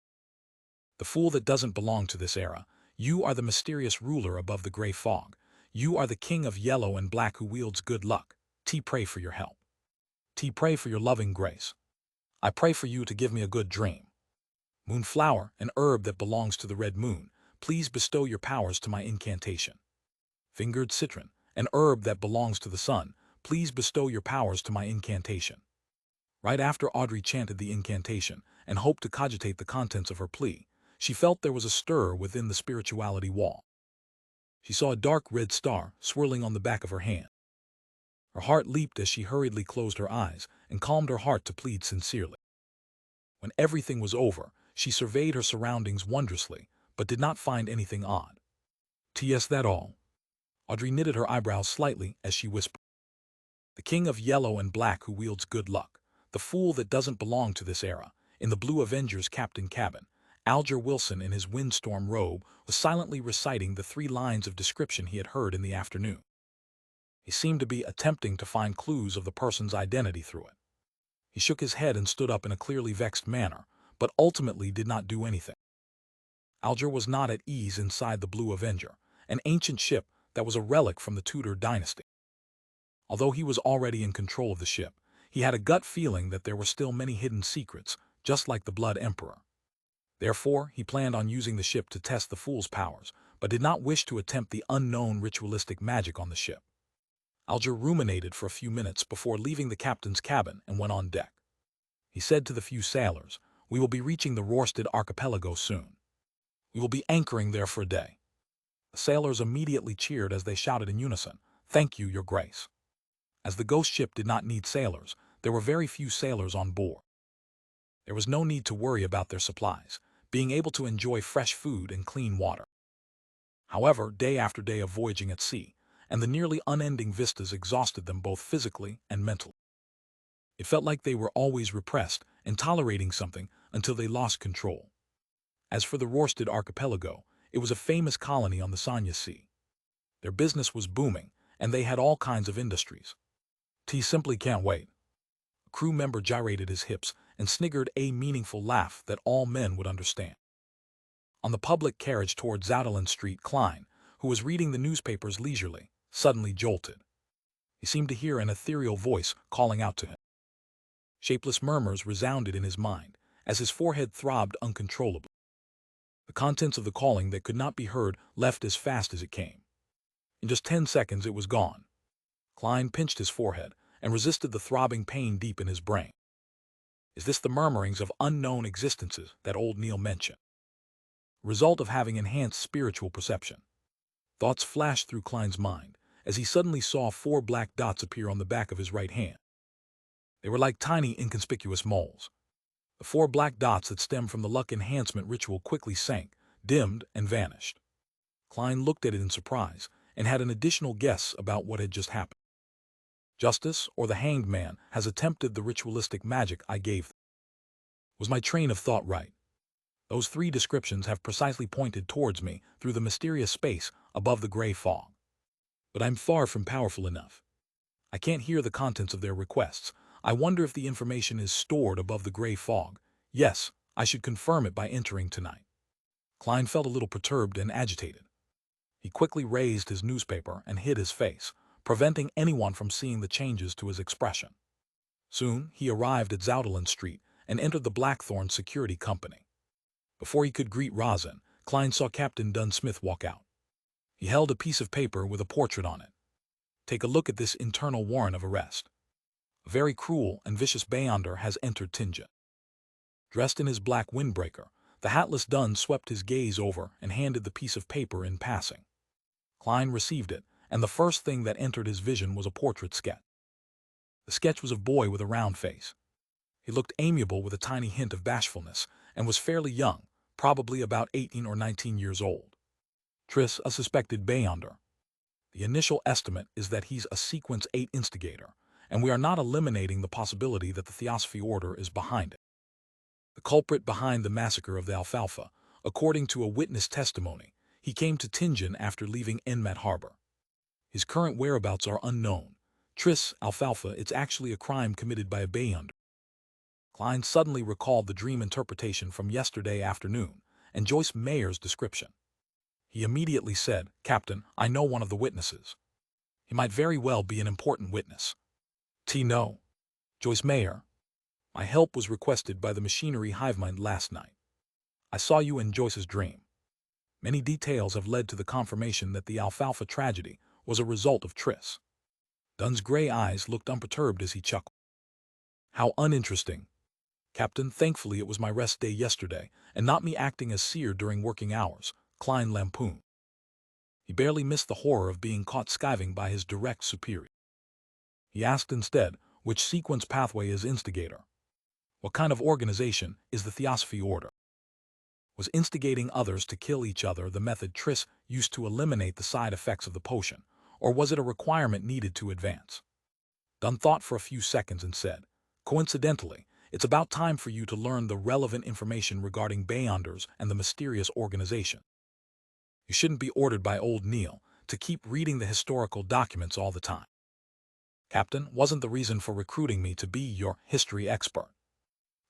[SPEAKER 1] The fool that doesn't belong to this era, you are the mysterious ruler above the gray fog. You are the king of yellow and black who wields good luck. Pray for your help. Pray for your loving grace. I pray for you to give me a good dream. Moonflower, an herb that belongs to the red moon, please bestow your powers to my incantation. Fingered citron, an herb that belongs to the sun, please bestow your powers to my incantation. Right after Audrey chanted the incantation and hoped to cogitate the contents of her plea, she felt there was a stir within the spirituality wall. She saw a dark red star swirling on the back of her hand. Her heart leaped as she hurriedly closed her eyes and calmed her heart to plead sincerely. When everything was over, she surveyed her surroundings wondrously, but did not find anything odd. Yes, that all? Audrey knitted her eyebrows slightly as she whispered. The king of yellow and black who wields good luck, the fool that doesn't belong to this era, in the Blue Avenger's captain cabin, Alger Wilson in his windstorm robe was silently reciting the 3 lines of description he had heard in the afternoon. He seemed to be attempting to find clues of the person's identity through it. He shook his head and stood up in a clearly vexed manner, but ultimately did not do anything. Alger was not at ease inside the Blue Avenger, an ancient ship that was a relic from the Tudor dynasty. Although he was already in control of the ship, he had a gut feeling that there were still many hidden secrets, just like the Blood Emperor. Therefore, he planned on using the ship to test the fool's powers, but did not wish to attempt the unknown ritualistic magic on the ship. Alger ruminated for a few minutes before leaving the captain's cabin and went on deck. He said to the few sailors, "We will be reaching the Rorsted archipelago soon. We will be anchoring there for a day." The sailors immediately cheered as they shouted in unison, "Thank you, Your Grace." As the ghost ship did not need sailors, there were very few sailors on board. There was no need to worry about their supplies, being able to enjoy fresh food and clean water. However, day after day of voyaging at sea, and the nearly unending vistas exhausted them both physically and mentally. It felt like they were always repressed and tolerating something until they lost control. As for the Rorsted archipelago, it was a famous colony on the Sanya Sea. Their business was booming, and they had all kinds of industries. T simply can't wait. A crew member gyrated his hips and sniggered a meaningful laugh that all men would understand. On the public carriage toward Zoutelen Street, Klein, who was reading the newspapers leisurely, suddenly jolted. He seemed to hear an ethereal voice calling out to him. Shapeless murmurs resounded in his mind, as his forehead throbbed uncontrollably. The contents of the calling that could not be heard left as fast as it came. In just 10 seconds it was gone. Klein pinched his forehead and resisted the throbbing pain deep in his brain. Is this the murmurings of unknown existences that old Neil mentioned? Result of having enhanced spiritual perception. Thoughts flashed through Klein's mind as he suddenly saw 4 black dots appear on the back of his right hand. They were like tiny, inconspicuous moles. The 4 black dots that stemmed from the luck enhancement ritual quickly sank, dimmed, and vanished. Klein looked at it in surprise and had an additional guess about what had just happened. Justice, or the hanged man, has attempted the ritualistic magic I gave them. Was my train of thought right? Those 3 descriptions have precisely pointed towards me through the mysterious space above the gray fog. But I'm far from powerful enough. I can't hear the contents of their requests. I wonder if the information is stored above the gray fog. Yes, I should confirm it by entering tonight. Klein felt a little perturbed and agitated. He quickly raised his newspaper and hid his face, preventing anyone from seeing the changes to his expression. Soon, he arrived at Zoutelen Street and entered the Blackthorn Security Company. Before he could greet Rosin, Klein saw Captain Dunsmith walk out. He held a piece of paper with a portrait on it. Take a look at this internal warrant of arrest. A very cruel and vicious Beyonder has entered Tingen. Dressed in his black windbreaker, the hatless Dun swept his gaze over and handed the piece of paper in passing. Klein received it, and the first thing that entered his vision was a portrait sketch. The sketch was of a boy with a round face. He looked amiable with a tiny hint of bashfulness, and was fairly young, probably about 18 or 19 years old. Triss, a suspected Beyonder. The initial estimate is that he's a Sequence 8 instigator, and we are not eliminating the possibility that the Theosophy Order is behind it. The culprit behind the massacre of the Alfalfa, according to a witness testimony, he came to Tingen after leaving Enmet Harbor. His current whereabouts are unknown. Triss, Alfalfa, it's actually a crime committed by a Beyonder. Klein suddenly recalled the dream interpretation from yesterday afternoon and Joyce Mayer's description. He immediately said, "Captain, I know one of the witnesses. He might very well be an important witness." No. Joyce Mayer. My help was requested by the machinery hivemind last night. I saw you in Joyce's dream. Many details have led to the confirmation that the Alfalfa tragedy was a result of Triss. Dunn's gray eyes looked unperturbed as he chuckled. How uninteresting. Captain, thankfully it was my rest day yesterday, and not me acting as seer during working hours, Klein lampooned. He barely missed the horror of being caught skiving by his direct superior. He asked instead, which sequence pathway is instigator? What kind of organization is the Theosophy Order? Was instigating others to kill each other the method Triss used to eliminate the side effects of the potion, or was it a requirement needed to advance? Dunn thought for a few seconds and said, "Coincidentally, it's about time for you to learn the relevant information regarding Beyonders and the mysterious organization. You shouldn't be ordered by old Neil to keep reading the historical documents all the time. Captain, wasn't the reason for recruiting me to be your history expert."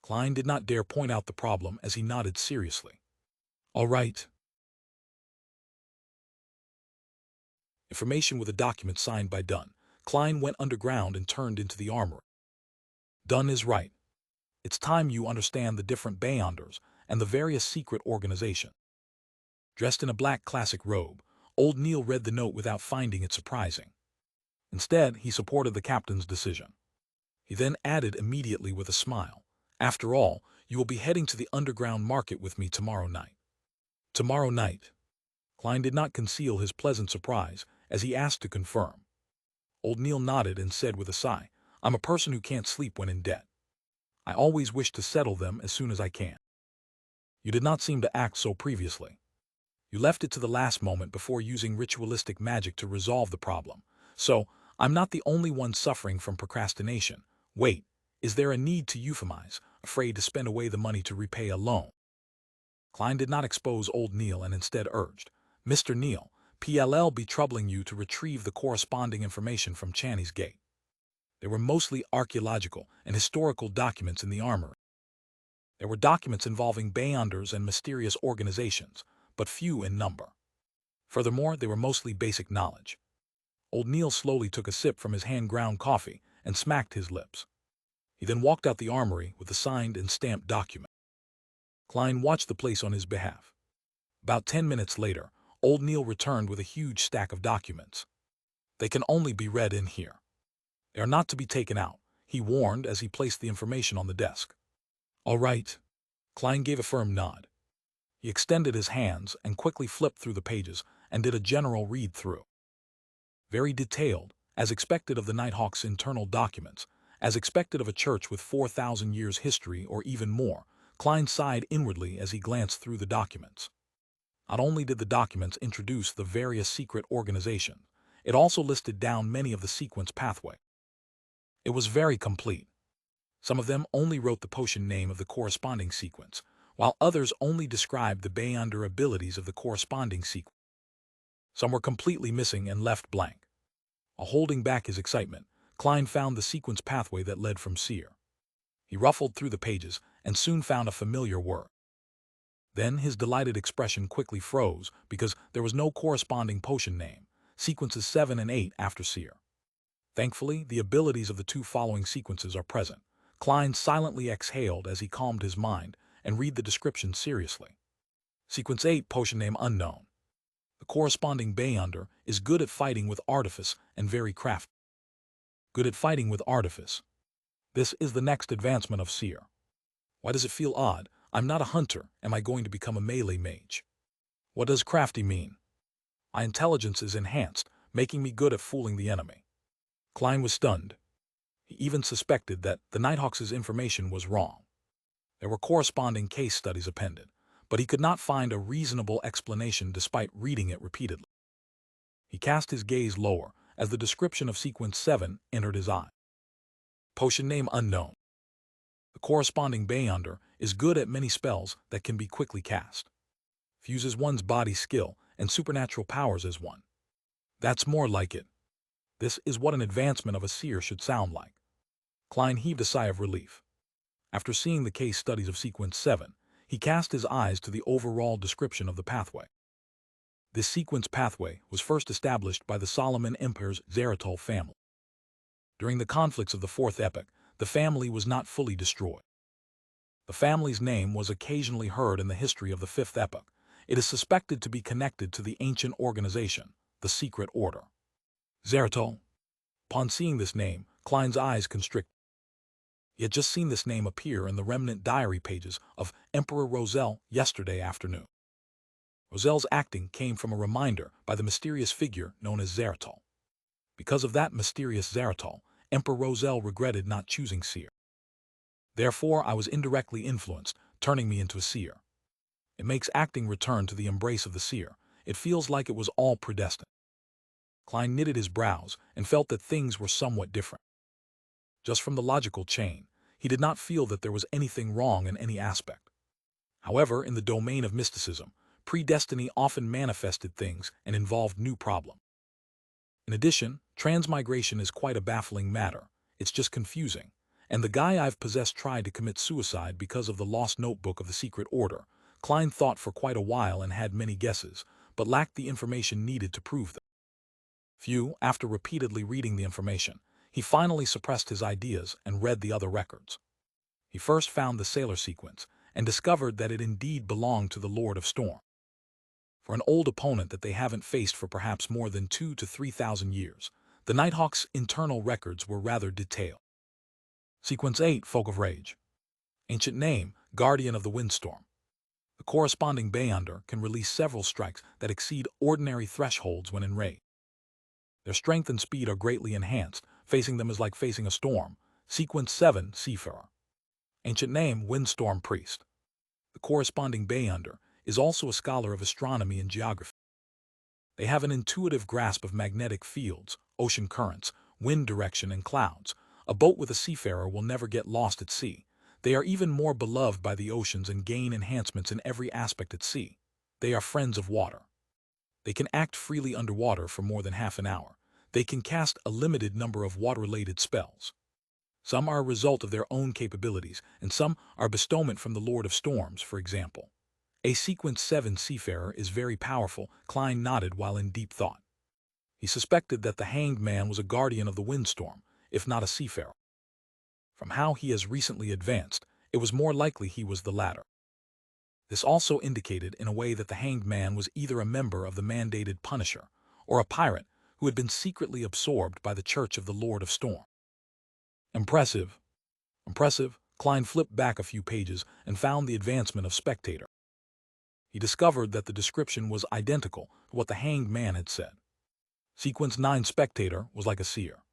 [SPEAKER 1] Klein did not dare point out the problem as he nodded seriously. All right. Information with a document signed by Dunn. Klein went underground and turned into the armory. Dunn is right. It's time you understand the different Beyonders and the various secret organizations. Dressed in a black classic robe, old Neil read the note without finding it surprising. Instead, he supported the captain's decision. He then added immediately with a smile, After all, you will be heading to the underground market with me tomorrow night. Tomorrow night. Klein did not conceal his pleasant surprise as he asked to confirm. Old Neil nodded and said with a sigh, I'm a person who can't sleep when in debt. I always wish to settle them as soon as I can. You did not seem to act so previously. You left it to the last moment before using ritualistic magic to resolve the problem. So, I'm not the only one suffering from procrastination. Wait, is there a need to euphemize, afraid to spend away the money to repay a loan? Klein did not expose old Neil and instead urged, Mr. Neil, PLL be troubling you to retrieve the corresponding information from Channy's Gate. There were mostly archaeological and historical documents in the armory. There were documents involving Beyonders and mysterious organizations, but few in number. Furthermore, they were mostly basic knowledge. Old Neil slowly took a sip from his hand-ground coffee and smacked his lips. He then walked out the armory with the signed and stamped document. Klein watched the place on his behalf. About 10 minutes later, old Neil returned with a huge stack of documents. They can only be read in here. They are not to be taken out, he warned as he placed the information on the desk. All right. Klein gave a firm nod. He extended his hands and quickly flipped through the pages and did a general read-through. Very detailed, as expected of the Nighthawk's internal documents, as expected of a church with 4,000 years history or even more. Klein sighed inwardly as he glanced through the documents. Not only did the documents introduce the various secret organizations, it also listed down many of the sequence pathway. It was very complete. Some of them only wrote the potion name of the corresponding sequence, while others only described the Beyonder abilities of the corresponding sequence. Some were completely missing and left blank. While holding back his excitement, Klein found the sequence pathway that led from Seer. He ruffled through the pages and soon found a familiar word. Then his delighted expression quickly froze because there was no corresponding potion name, sequences 7 and 8 after Seer. Thankfully, the abilities of the two following sequences are present. Klein silently exhaled as he calmed his mind and read the description seriously. Sequence 8, potion name unknown. The corresponding Beyonder is good at fighting with artifice and very crafty. Good at fighting with artifice. This is the next advancement of Seer. Why does it feel odd? I'm not a hunter. Am I going to become a melee mage? What does crafty mean? My intelligence is enhanced, making me good at fooling the enemy. Klein was stunned. He even suspected that the Nighthawk's information was wrong. There were corresponding case studies appended, but he could not find a reasonable explanation despite reading it repeatedly. He cast his gaze lower as the description of sequence 7 entered his eye. Potion name unknown. The corresponding Beyonder is good at many spells that can be quickly cast. Fuses one's body skill and supernatural powers as one. That's more like it. This is what an advancement of a seer should sound like. Klein heaved a sigh of relief. After seeing the case studies of sequence 7, he cast his eyes to the overall description of the pathway. This sequence pathway was first established by the Solomon Empire's Zeratol family. During the conflicts of the Fourth Epoch, the family was not fully destroyed. The family's name was occasionally heard in the history of the Fifth Epoch. It is suspected to be connected to the ancient organization, the Secret Order. Zeratol. Upon seeing this name, Klein's eyes constricted. He had just seen this name appear in the remnant diary pages of Emperor Roselle yesterday afternoon. Roselle's acting came from a reminder by the mysterious figure known as Zeratol. Because of that mysterious Zeratol, Emperor Roselle regretted not choosing Seer. Therefore, I was indirectly influenced, turning me into a Seer. It makes acting return to the embrace of the Seer. It feels like it was all predestined. Klein knitted his brows and felt that things were somewhat different. Just from the logical chain, he did not feel that there was anything wrong in any aspect. However, in the domain of mysticism, predestiny often manifested things and involved new problems. In addition, transmigration is quite a baffling matter. It's just confusing. And the guy I've possessed tried to commit suicide because of the lost notebook of the Secret Order. Klein thought for quite a while and had many guesses, but lacked the information needed to prove them. After repeatedly reading the information, he finally suppressed his ideas and read the other records. He first found the Sailor sequence and discovered that it indeed belonged to the Lord of Storm. For an old opponent that they haven't faced for perhaps more than 2,000 to 3,000 years, the Nighthawk's internal records were rather detailed. Sequence 8, Folk of Rage. Ancient name, guardian of the windstorm. The corresponding Bayonder can release several strikes that exceed ordinary thresholds when enraged. Their strength and speed are greatly enhanced. Facing them is like facing a storm. Sequence 7, Seafarer. Ancient name, windstorm priest. The corresponding Bayonder is also a scholar of astronomy and geography. They have an intuitive grasp of magnetic fields, ocean currents, wind direction, and clouds. A boat with a seafarer will never get lost at sea. They are even more beloved by the oceans and gain enhancements in every aspect at sea. They are friends of water. They can act freely underwater for more than half an hour. They can cast a limited number of water-related spells. Some are a result of their own capabilities, and some are bestowment from the Lord of Storms, for example. A Sequence 7 seafarer is very powerful. Klein nodded while in deep thought. He suspected that the hanged man was a guardian of the windstorm, if not a seafarer. From how he has recently advanced, it was more likely he was the latter. This also indicated in a way that the hanged man was either a member of the mandated Punisher or a pirate who had been secretly absorbed by the Church of the Lord of Storm. Impressive. Impressive. Klein flipped back a few pages and found the advancement of Spectator. He discovered that the description was identical to what the hanged man had said. Sequence 9 Spectator was like a seer.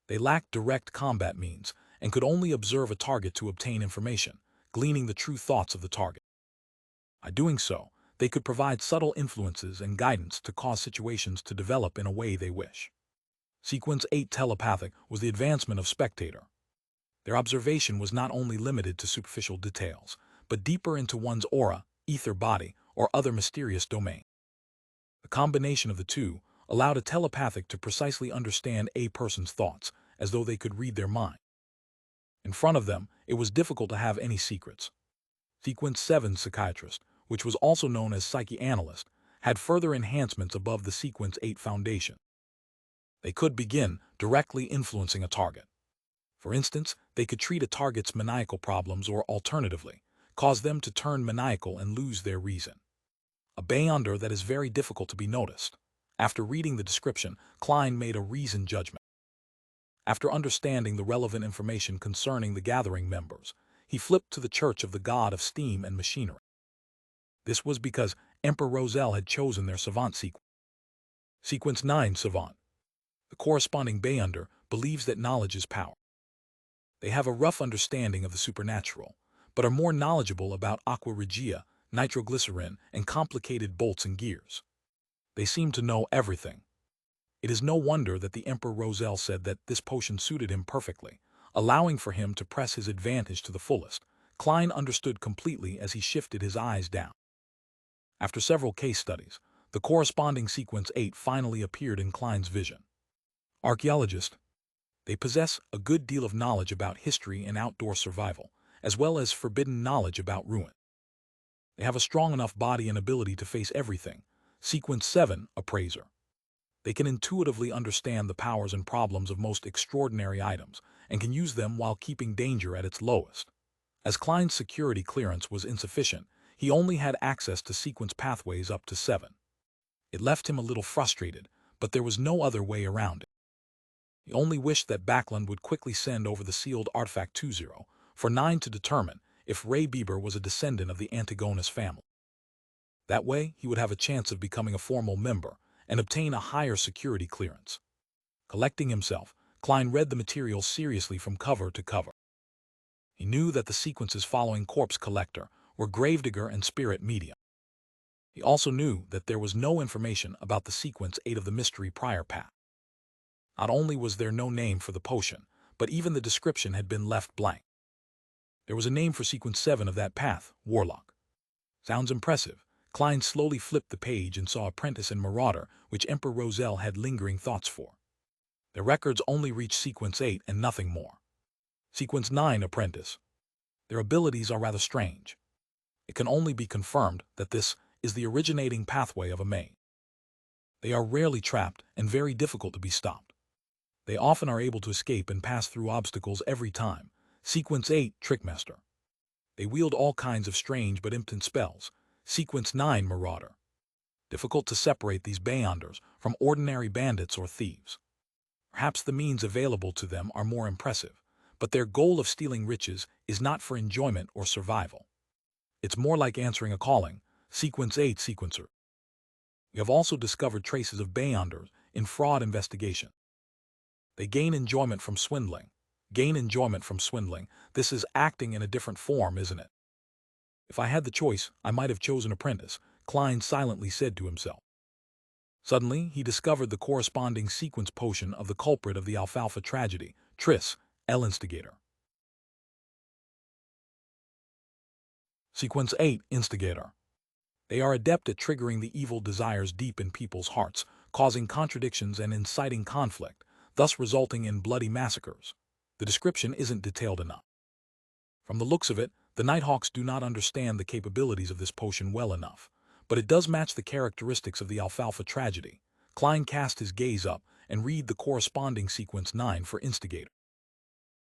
[SPEAKER 1] They lacked direct combat means and could only observe a target to obtain information, gleaning the true thoughts of the target. By doing so, they could provide subtle influences and guidance to cause situations to develop in a way they wish. Sequence 8 Telepathic was the advancement of Spectator. Their observation was not only limited to superficial details, but deeper into one's aura, ether body, or other mysterious domain. The combination of the two allowed a telepathic to precisely understand a person's thoughts, as though they could read their mind. In front of them, it was difficult to have any secrets. Sequence 7 Psychiatrist, which was also known as Psychoanalyst, had further enhancements above the Sequence 8 foundation. They could begin directly influencing a target. For instance, they could treat a target's maniacal problems or, alternatively, cause them to turn maniacal and lose their reason. A Bayonder that is very difficult to be noticed. After reading the description, Klein made a reasoned judgment. After understanding the relevant information concerning the gathering members, he flipped to the Church of the God of Steam and Machinery. This was because Emperor Roselle had chosen their Savant sequence. Sequence 9 Savant. The corresponding Bayonder believes that knowledge is power. They have a rough understanding of the supernatural, but are more knowledgeable about aqua regia, nitroglycerin, and complicated bolts and gears. They seem to know everything. It is no wonder that the Emperor Roselle said that this potion suited him perfectly, allowing for him to press his advantage to the fullest. Klein understood completely as he shifted his eyes down. After several case studies, the corresponding Sequence 8 finally appeared in Klein's vision. Archaeologist. They possess a good deal of knowledge about history and outdoor survival, as well as forbidden knowledge about ruin. They have a strong enough body and ability to face everything. Sequence 7 Appraiser. They can intuitively understand the powers and problems of most extraordinary items and can use them while keeping danger at its lowest. As Klein's security clearance was insufficient, he only had access to sequence pathways up to 7. It left him a little frustrated, but there was no other way around it. He only wished that Backlund would quickly send over the sealed artifact 20 for 9 to determine if Ray Bieber was a descendant of the Antigonus family. That way, he would have a chance of becoming a formal member and obtain a higher security clearance. Collecting himself, Klein read the material seriously from cover to cover. He knew that the sequences following Corpse Collector were Gravedigger and Spirit Medium. He also knew that there was no information about the Sequence 8 of the Mystery Prior Path. Not only was there no name for the potion, but even the description had been left blank. There was a name for Sequence 7 of that path, Warlock. Sounds impressive. Klein slowly flipped the page and saw Apprentice and Marauder, which Emperor Roselle had lingering thoughts for. Their records only reached Sequence 8 and nothing more. Sequence 9 Apprentice. Their abilities are rather strange. It can only be confirmed that this is the originating pathway of a maid. They are rarely trapped and very difficult to be stopped. They often are able to escape and pass through obstacles every time. Sequence 8 Trickmaster. They wield all kinds of strange but impotent spells. Sequence 9 Marauder. Difficult to separate these Bayonders from ordinary bandits or thieves. Perhaps the means available to them are more impressive, but their goal of stealing riches is not for enjoyment or survival. It's more like answering a calling. Sequence 8 Sequencer. We have also discovered traces of Beyonders in fraud investigation. They gain enjoyment from swindling. Gain enjoyment from swindling. This is acting in a different form, isn't it? If I had the choice, I might have chosen apprentice, Klein silently said to himself. Suddenly, he discovered the corresponding sequence potion of the culprit of the Alfalfa tragedy, Tris, El Instigator. Sequence 8 Instigator. They are adept at triggering the evil desires deep in people's hearts, causing contradictions and inciting conflict, thus resulting in bloody massacres. The description isn't detailed enough. From the looks of it, the Nighthawks do not understand the capabilities of this potion well enough, but it does match the characteristics of the Alfalfa tragedy. Klein cast his gaze up and read the corresponding Sequence 9 for Instigator.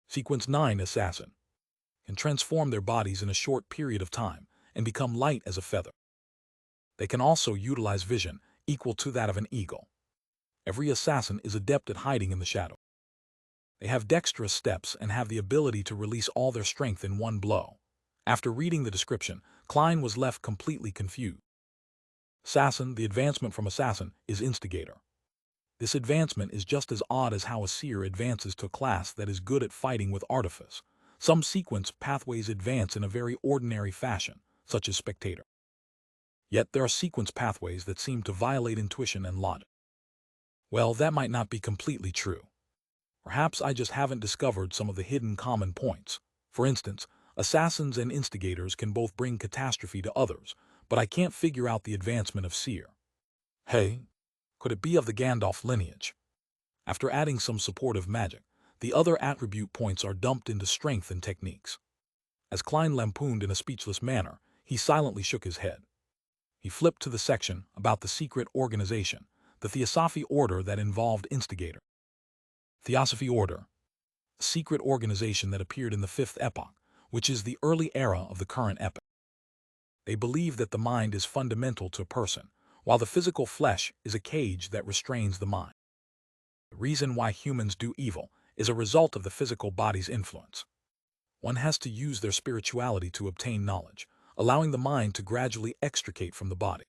[SPEAKER 1] Sequence 9 Assassin. Can transform their bodies in a short period of time and become light as a feather. They can also utilize vision equal to that of an eagle. Every assassin is adept at hiding in the shadow. They have dexterous steps and have the ability to release all their strength in one blow. After reading the description, Klein was left completely confused. Assassin, the advancement from assassin, is instigator. This advancement is just as odd as how a seer advances to a class that is good at fighting with artifice. Some sequence pathways advance in a very ordinary fashion, such as spectator. Yet there are sequence pathways that seem to violate intuition and logic. Well, that might not be completely true. Perhaps I just haven't discovered some of the hidden common points. For instance, assassins and instigators can both bring catastrophe to others, but I can't figure out the advancement of seer. Hey, could it be of the Gandalf lineage? After adding some supportive magic, the other attribute points are dumped into strength and techniques. As Klein lampooned in a speechless manner, he silently shook his head. He flipped to the section about the secret organization, the Theosophy Order that involved instigator. Theosophy Order, a secret organization that appeared in the Fifth Epoch, which is the early era of the current epoch. They believe that the mind is fundamental to a person, while the physical flesh is a cage that restrains the mind. The reason why humans do evil is a result of the physical body's influence. One has to use their spirituality to obtain knowledge, allowing the mind to gradually extricate from the body.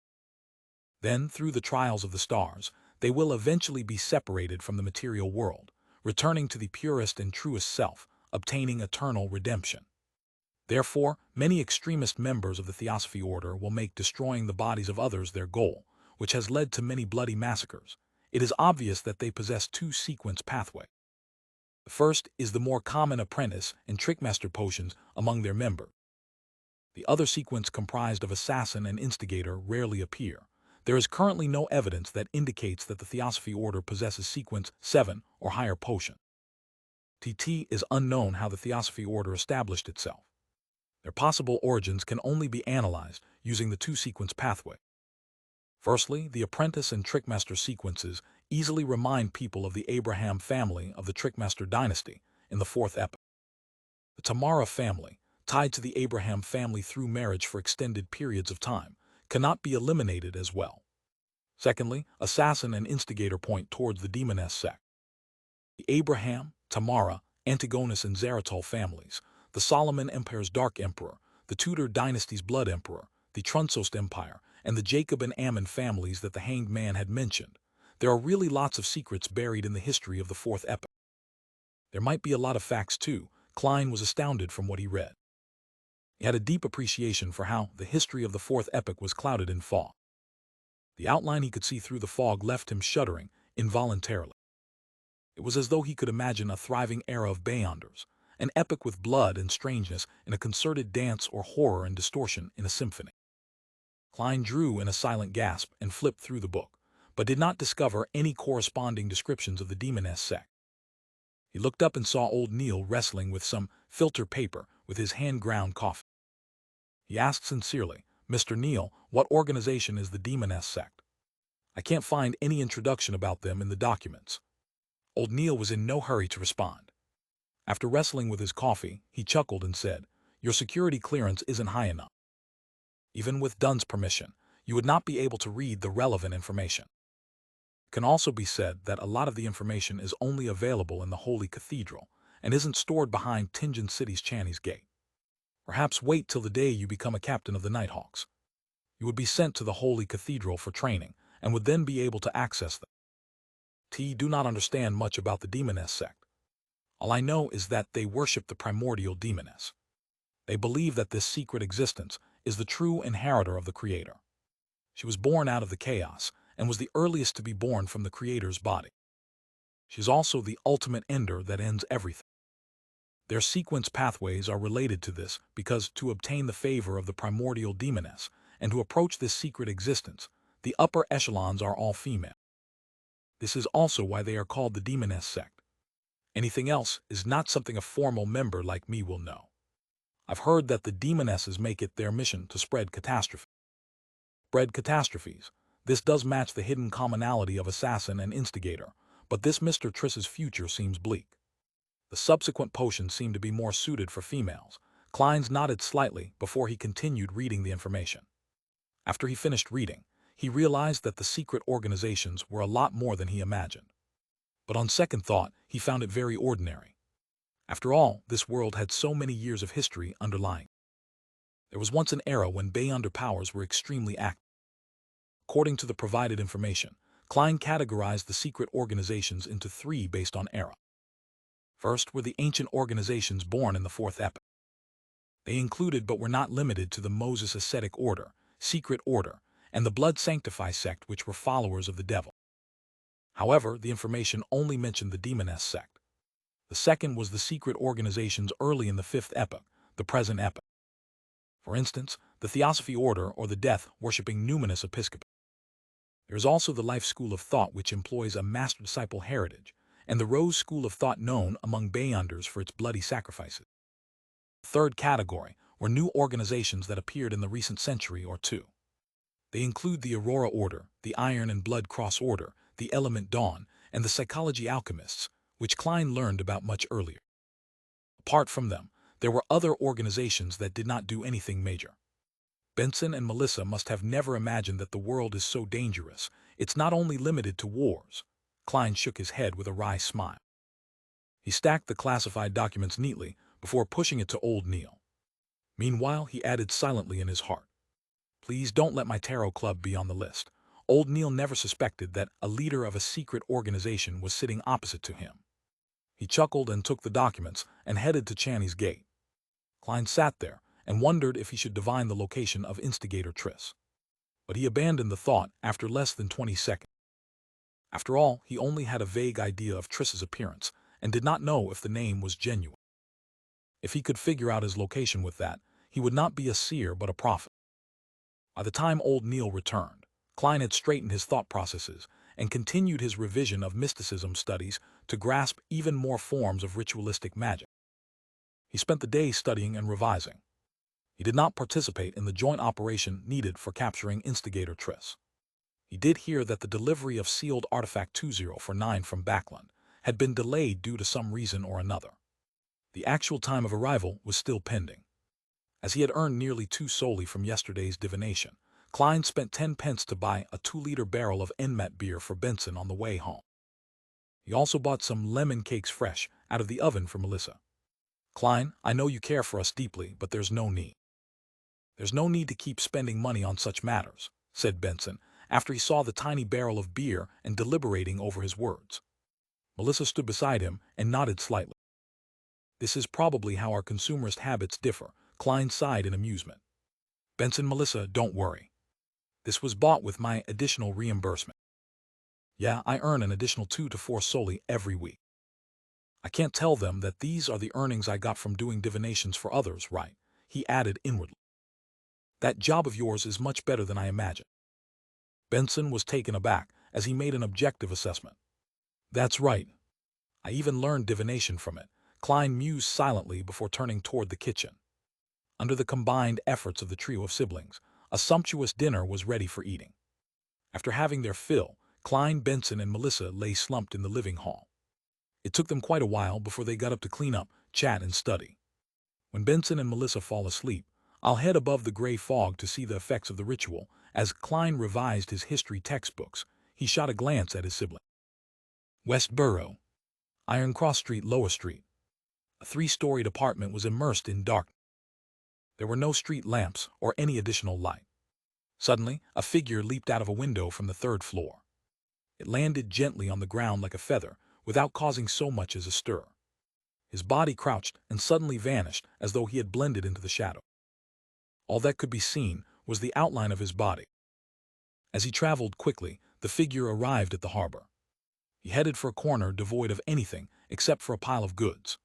[SPEAKER 1] Then, through the trials of the stars, they will eventually be separated from the material world, returning to the purest and truest self, obtaining eternal redemption. Therefore, many extremist members of the Theosophy Order will make destroying the bodies of others their goal, which has led to many bloody massacres. It is obvious that they possess two sequence pathways. The first is the more common apprentice and trickmaster potions among their members. The other sequence comprised of assassin and instigator rarely appear. There is currently no evidence that indicates that the Theosophy Order possesses sequence 7 or higher potion. TT is unknown how the Theosophy Order established itself. Their possible origins can only be analyzed using the two-sequence pathway. Firstly, the apprentice and trickmaster sequences easily remind people of the Abraham family of the Trickmaster dynasty in the Fourth Epoch. The Tamara family, tied to the Abraham family through marriage for extended periods of time, cannot be eliminated as well. Secondly, assassin and instigator point towards the demoness sect. The Abraham, Tamara, Antigonus and Zaratul families, the Solomon Empire's Dark Emperor, the Tudor dynasty's Blood Emperor, the Trunsost Empire, and the Jacob and Ammon families that the Hanged Man had mentioned. There are really lots of secrets buried in the history of the Fourth Epoch. There might be a lot of facts too. Klein was astounded from what he read. He had a deep appreciation for how the history of the Fourth Epoch was clouded in fog. The outline he could see through the fog left him shuddering involuntarily. It was as though he could imagine a thriving era of Beyonders, an epic with blood and strangeness in a concerted dance or horror and distortion in a symphony. Klein drew in a silent gasp and flipped through the book, but did not discover any corresponding descriptions of the demoness sect. He looked up and saw old Neil wrestling with some filter paper with his hand-ground coffee. He asked sincerely, "Mr. Neil, what organization is the demoness sect? I can't find any introduction about them in the documents." Old Neil was in no hurry to respond. After wrestling with his coffee, he chuckled and said, "Your security clearance isn't high enough. Even with Dunn's permission, you would not be able to read the relevant information. It can also be said that a lot of the information is only available in the Holy Cathedral, and isn't stored behind Tinjin City's Channy's Gate. Perhaps wait till the day you become a captain of the Nighthawks. You would be sent to the Holy Cathedral for training, and would then be able to access them. Do not understand much about the Demoness sect. All I know is that they worship the primordial Demoness. They believe that this secret existence is the true inheritor of the Creator. She was born out of the chaos, and was the earliest to be born from the Creator's body. She is also the ultimate ender that ends everything. Their sequence pathways are related to this because to obtain the favor of the primordial Demoness and to approach this secret existence, the upper echelons are all female. This is also why they are called the Demoness sect. Anything else is not something a formal member like me will know. I've heard that the Demonesses make it their mission to spread catastrophe. Spread catastrophes. This does match the hidden commonality of assassin and instigator, but this Mr. Triss's future seems bleak. The subsequent potions seem to be more suited for females. Kleins nodded slightly before he continued reading the information. After he finished reading, he realized that the secret organizations were a lot more than he imagined. But on second thought, he found it very ordinary. After all, this world had so many years of history underlying. There was once an era when Beyonder powers were extremely active. According to the provided information, Klein categorized the secret organizations into three based on era. First were the ancient organizations born in the Fourth Epoch. They included but were not limited to the Moses Ascetic Order, Secret Order, and the Blood Sanctify sect, which were followers of the devil. However, the information only mentioned the Demoness sect. The second was the secret organizations early in the Fifth Epoch, the present epoch. For instance, the Theosophy Order or the death-worshipping Numinous Episcopate. There is also the Life School of Thought, which employs a master-disciple heritage, and the Rose School of Thought, known among Beyonders for its bloody sacrifices. The third category were new organizations that appeared in the recent century or two. They include the Aurora Order, the Iron and Blood Cross Order, the Element Dawn, and the Psychology Alchemists, which Klein learned about much earlier. Apart from them, there were other organizations that did not do anything major. Benson and Melissa must have never imagined that the world is so dangerous. It's not only limited to wars. Klein shook his head with a wry smile. He stacked the classified documents neatly before pushing it to old Neil. Meanwhile, he added silently in his heart, "Please don't let my tarot club be on the list." Old Neil never suspected that a leader of a secret organization was sitting opposite to him. He chuckled and took the documents and headed to Channy's Gate. Klein sat there and wondered if he should divine the location of instigator Triss. But he abandoned the thought after less than 20 seconds. After all, he only had a vague idea of Triss's appearance and did not know if the name was genuine. If he could figure out his location with that, he would not be a seer but a prophet. By the time old Neil returned, Klein had straightened his thought processes and continued his revision of mysticism studies to grasp even more forms of ritualistic magic. He spent the day studying and revising. He did not participate in the joint operation needed for capturing instigator Triss. He did hear that the delivery of sealed artifact 2049 from Backland had been delayed due to some reason or another. The actual time of arrival was still pending. As he had earned nearly 2 soldi from yesterday's divination, Klein spent 10 pence to buy a 2-liter barrel of Enmet beer for Benson on the way home. He also bought some lemon cakes fresh out of the oven for Melissa. "Klein, I know you care for us deeply, but there's no need." "There's no need to keep spending money on such matters," said Benson, after he saw the tiny barrel of beer and deliberating over his words. Melissa stood beside him and nodded slightly. "This is probably how our consumerist habits differ," Klein sighed in amusement. "Benson, Melissa, don't worry. This was bought with my additional reimbursement. Yeah, I earn an additional 2 to 4 soldi every week. I can't tell them that these are the earnings I got from doing divinations for others, right?" he added inwardly. "That job of yours is much better than I imagined." Benson was taken aback as he made an objective assessment. "That's right. I even learned divination from it," Klein mused silently before turning toward the kitchen. Under the combined efforts of the trio of siblings, a sumptuous dinner was ready for eating. After having their fill, Klein, Benson, and Melissa lay slumped in the living hall. It took them quite a while before they got up to clean up, chat, and study. When Benson and Melissa fall asleep, I'll head above the gray fog to see the effects of the ritual. As Klein revised his history textbooks, he shot a glance at his sibling. West Borough, Iron Cross Street, Lower Street. A three-storied apartment was immersed in darkness. There were no street lamps or any additional light. Suddenly, a figure leaped out of a window from the third floor. It landed gently on the ground like a feather, without causing so much as a stir. His body crouched and suddenly vanished as though he had blended into the shadow. All that could be seen was the outline of his body. As he traveled quickly, the figure arrived at the harbor. He headed for a corner devoid of anything except for a pile of goods.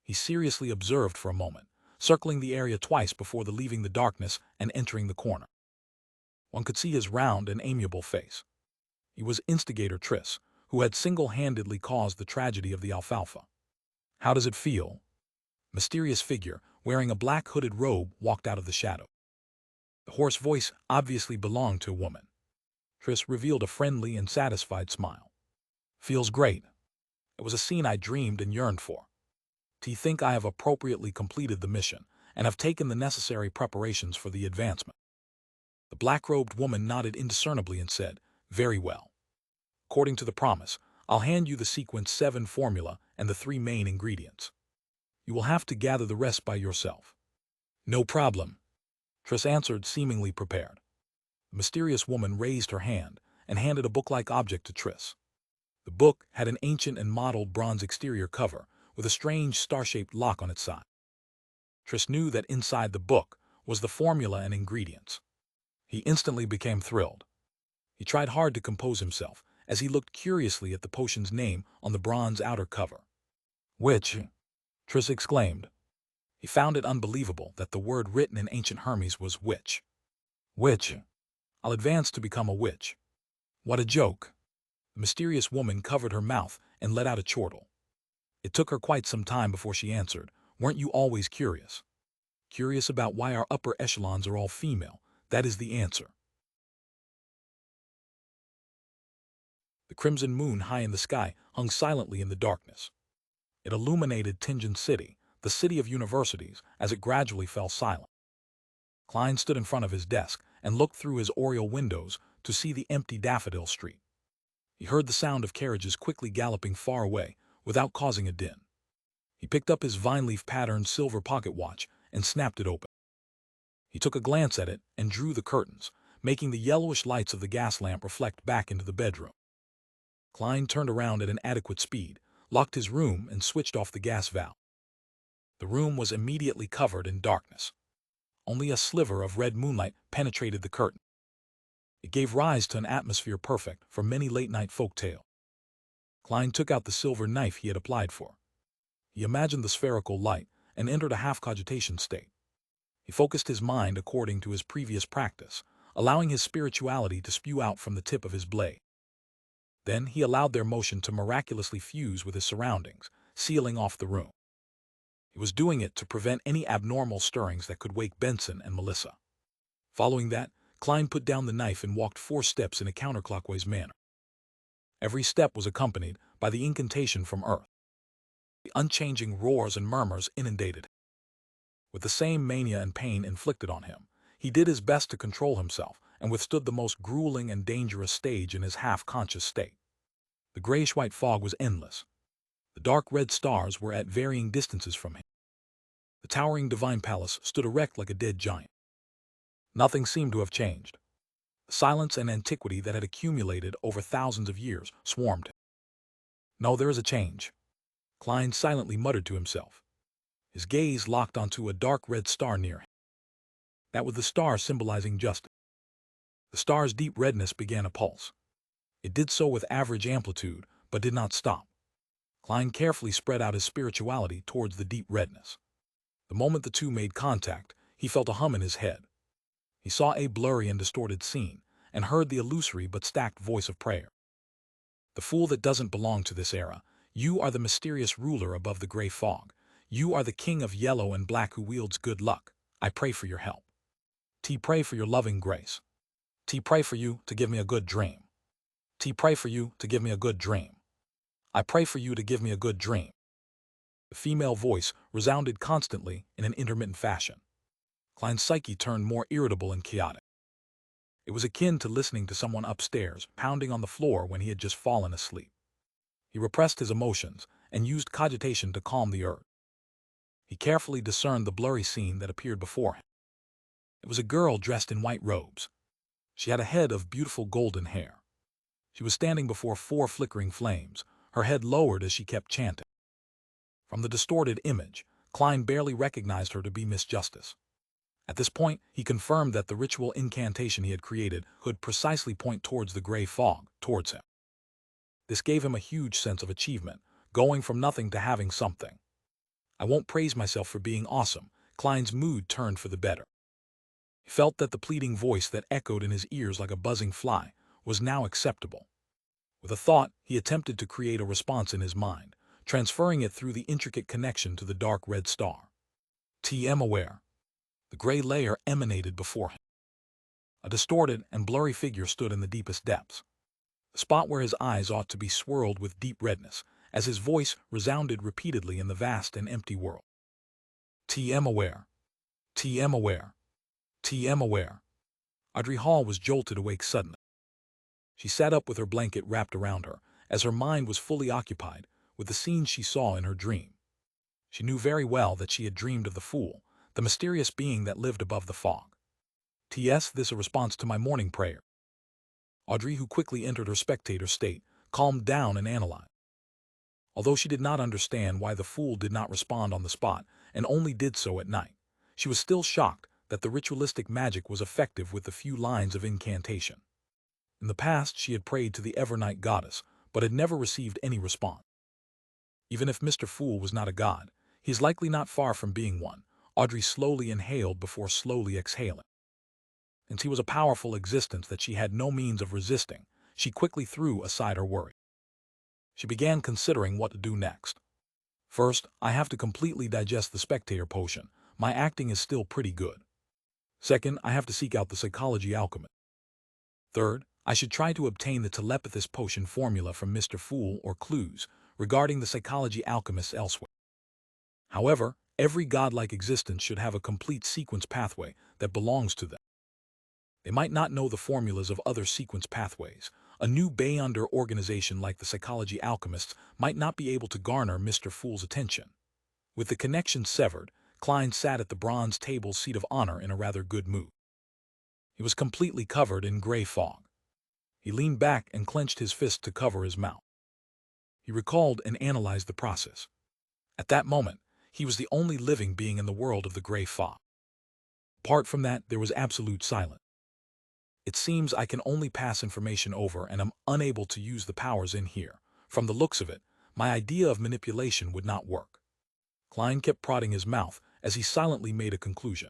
[SPEAKER 1] He seriously observed for a moment, circling the area twice before leaving the darkness and entering the corner. One could see his round and amiable face. He was instigator Triss, who had single-handedly caused the tragedy of the alfalfa. "How does it feel?" Mysterious figure, wearing a black hooded robe, walked out of the shadow. The hoarse voice obviously belonged to a woman. Triss revealed a friendly and satisfied smile. "Feels great. It was a scene I dreamed and yearned for. Do you think I have appropriately completed the mission and have taken the necessary preparations for the advancement?" The black-robed woman nodded indiscernibly and said, "Very well. According to the promise, I'll hand you the sequence 7 formula and the 3 main ingredients. You will have to gather the rest by yourself." "No problem," Triss answered, seemingly prepared. The mysterious woman raised her hand and handed a book-like object to Triss. The book had an ancient and mottled bronze exterior cover with a strange star-shaped lock on its side. Triss knew that inside the book was the formula and ingredients. He instantly became thrilled. He tried hard to compose himself as he looked curiously at the potion's name on the bronze outer cover. "Witch!" Triss exclaimed. He found it unbelievable that the word written in ancient Hermes was witch. "Witch! I'll advance to become a witch." "What a joke!" The mysterious woman covered her mouth and let out a chortle. It took her quite some time before she answered, "Weren't you always curious? Curious about why our upper echelons are all female? That is the answer." The crimson moon high in the sky hung silently in the darkness. It illuminated Tinjin City, the city of universities, as it gradually fell silent. Klein stood in front of his desk and looked through his oriel windows to see the empty Daffodil Street. He heard the sound of carriages quickly galloping far away without causing a din. He picked up his vine-leaf-patterned silver pocket watch and snapped it open. He took a glance at it and drew the curtains, making the yellowish lights of the gas lamp reflect back into the bedroom. Klein turned around at an adequate speed, locked his room, and switched off the gas valve. The room was immediately covered in darkness. Only a sliver of red moonlight penetrated the curtain. It gave rise to an atmosphere perfect for many late-night folk tales. Klein took out the silver knife he had applied for. He imagined the spherical light and entered a half-cogitation state. He focused his mind according to his previous practice, allowing his spirituality to spew out from the tip of his blade. Then he allowed their motion to miraculously fuse with his surroundings, sealing off the room. He was doing it to prevent any abnormal stirrings that could wake Benson and Melissa. Following that, Klein put down the knife and walked 4 steps in a counterclockwise manner. Every step was accompanied by the incantation from Earth. The unchanging roars and murmurs inundated him. With the same mania and pain inflicted on him, he did his best to control himself and withstood the most grueling and dangerous stage in his half-conscious state. The grayish-white fog was endless. The dark red stars were at varying distances from him. The towering divine palace stood erect like a dead giant. Nothing seemed to have changed. The silence and antiquity that had accumulated over thousands of years swarmed him. "No, there is a change," Klein silently muttered to himself. His gaze locked onto a dark red star near him. That was the star symbolizing justice. The star's deep redness began a pulse. It did so with average amplitude, but did not stop. Klein carefully spread out his spirituality towards the deep redness. The moment the two made contact, he felt a hum in his head. He saw a blurry and distorted scene, and heard the illusory but stacked voice of prayer. "The fool that doesn't belong to this era, you are the mysterious ruler above the gray fog. You are the king of yellow and black who wields good luck. I pray for your help. Pray for your loving grace. Pray for you to give me a good dream. Pray for you to give me a good dream. I pray for you to give me a good dream." The female voice resounded constantly in an intermittent fashion. Klein's psyche turned more irritable and chaotic. It was akin to listening to someone upstairs pounding on the floor when he had just fallen asleep. He repressed his emotions and used cogitation to calm the urge. He carefully discerned the blurry scene that appeared before him. It was a girl dressed in white robes. She had a head of beautiful golden hair. She was standing before 4 flickering flames, her head lowered as she kept chanting. From the distorted image, Klein barely recognized her to be Miss Justice. At this point, he confirmed that the ritual incantation he had created could precisely point towards the gray fog, towards him. This gave him a huge sense of achievement, going from nothing to having something. I won't praise myself for being awesome. Klein's mood turned for the better. He felt that the pleading voice that echoed in his ears like a buzzing fly was now acceptable. With a thought, he attempted to create a response in his mind, transferring it through the intricate connection to the dark red star. TM aware. The gray layer emanated before him. A distorted and blurry figure stood in the deepest depths, the spot where his eyes ought to be swirled with deep redness, as his voice resounded repeatedly in the vast and empty world. TM aware. TM aware. TM aware. Audrey Hall was jolted awake suddenly. She sat up with her blanket wrapped around her, as her mind was fully occupied with the scenes she saw in her dream. She knew very well that she had dreamed of the Fool, the mysterious being that lived above the fog. T.S. This a response to my morning prayer. Audrey, who quickly entered her spectator state, calmed down and analyzed. Although she did not understand why the Fool did not respond on the spot and only did so at night, she was still shocked that the ritualistic magic was effective with the few lines of incantation. In the past, she had prayed to the Evernight goddess, but had never received any response. Even if Mr. Fool was not a god, he is likely not far from being one. Audrey slowly inhaled before slowly exhaling. Since he was a powerful existence that she had no means of resisting, she quickly threw aside her worry. She began considering what to do next. First, I have to completely digest the spectator potion. My acting is still pretty good. Second, I have to seek out the psychology alchemist. Third, I should try to obtain the telepathist potion formula from Mr. Fool or clues regarding the psychology alchemists elsewhere. However, every godlike existence should have a complete sequence pathway that belongs to them. They might not know the formulas of other sequence pathways. A new Beyonder organization like the psychology alchemists might not be able to garner Mr. Fool's attention. With the connection severed, Klein sat at the bronze table seat of honor in a rather good mood. He was completely covered in gray fog. He leaned back and clenched his fist to cover his mouth. He recalled and analyzed the process. At that moment, he was the only living being in the world of the gray fog. Apart from that, there was absolute silence. It seems I can only pass information over and am unable to use the powers in here. From the looks of it, my idea of manipulation would not work. Klein kept prodding his mouth as he silently made a conclusion.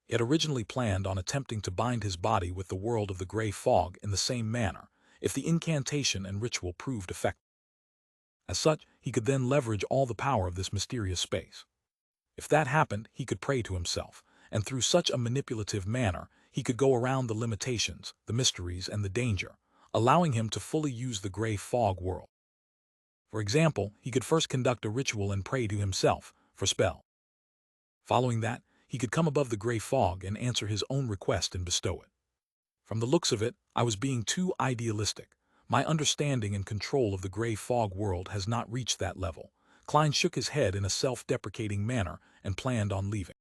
[SPEAKER 1] He had originally planned on attempting to bind his body with the world of the gray fog in the same manner, if the incantation and ritual proved effective. As such, he could then leverage all the power of this mysterious space. If that happened, he could pray to himself, and through such a manipulative manner, he could go around the limitations, the mysteries, and the danger, allowing him to fully use the gray fog world. For example, he could first conduct a ritual and pray to himself for spell. Following that, he could come above the gray fog and answer his own request and bestow it. From the looks of it, I was being too idealistic. My understanding and control of the gray fog world has not reached that level. Klein shook his head in a self-deprecating manner and planned on leaving.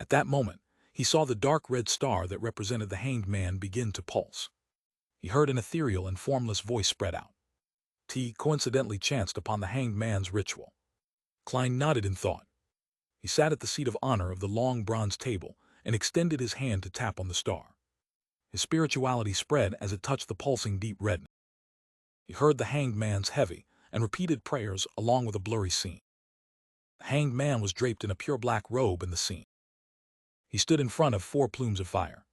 [SPEAKER 1] At that moment, he saw the dark red star that represented the hanged man begin to pulse. He heard an ethereal and formless voice spread out. T coincidentally chanced upon the hanged man's ritual. Klein nodded in thought. He sat at the seat of honor of the long bronze table and extended his hand to tap on the star. His spirituality spread as it touched the pulsing deep redness. He heard the hanged man's heavy and repeated prayers along with a blurry scene. The hanged man was draped in a pure black robe in the scene. He stood in front of 4 plumes of fire.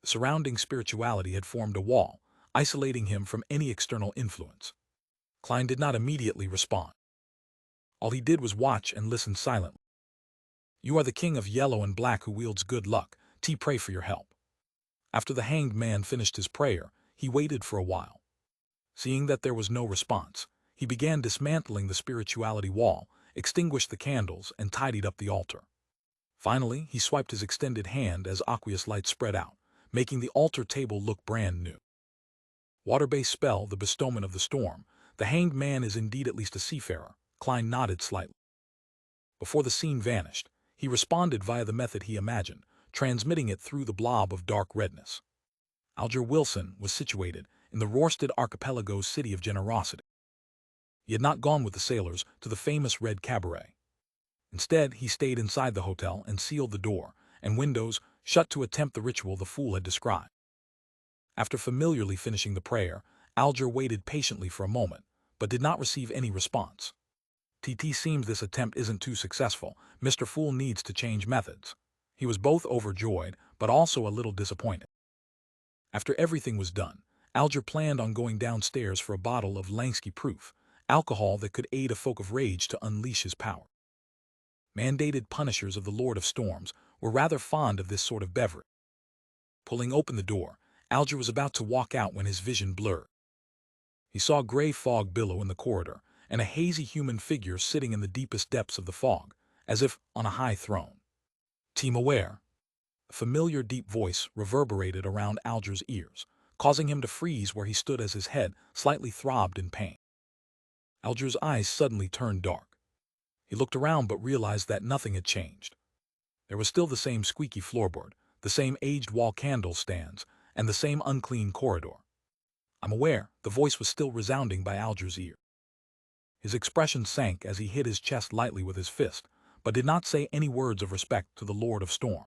[SPEAKER 1] The surrounding spirituality had formed a wall, isolating him from any external influence. Klein did not immediately respond. All he did was watch and listen silently. You are the king of yellow and black who wields good luck. Pray for your help. After the hanged man finished his prayer, he waited for a while. Seeing that there was no response, he began dismantling the spirituality wall, extinguished the candles, and tidied up the altar. Finally, he swiped his extended hand as aqueous light spread out, making the altar table look brand new. Water-based spell, the bestowment of the storm. The hanged man is indeed at least a seafarer. Klein nodded slightly. Before the scene vanished, he responded via the method he imagined, transmitting it through the blob of dark redness. Alger Wilson was situated in the Rorsted Archipelago's city of generosity. He had not gone with the sailors to the famous Red Cabaret. Instead, he stayed inside the hotel and sealed the door and windows shut to attempt the ritual the fool had described. After familiarly finishing the prayer, Alger waited patiently for a moment, but did not receive any response. TT seems this attempt isn't too successful. Mr. Fool needs to change methods. He was both overjoyed, but also a little disappointed. After everything was done, Alger planned on going downstairs for a bottle of Langsky Proof, alcohol that could aid a folk of rage to unleash his power. Mandated punishers of the Lord of Storms were rather fond of this sort of beverage. Pulling open the door, Alger was about to walk out when his vision blurred. He saw gray fog billow in the corridor, and a hazy human figure sitting in the deepest depths of the fog, as if on a high throne. "Team aware." A familiar deep voice reverberated around Alger's ears, causing him to freeze where he stood as his head slightly throbbed in pain. Alger's eyes suddenly turned dark. He looked around but realized that nothing had changed. There was still the same squeaky floorboard, the same aged wall candle stands, and the same unclean corridor. "I'm aware," the voice was still resounding by Alger's ear. His expression sank as he hit his chest lightly with his fist, but did not say any words of respect to the Lord of Storm.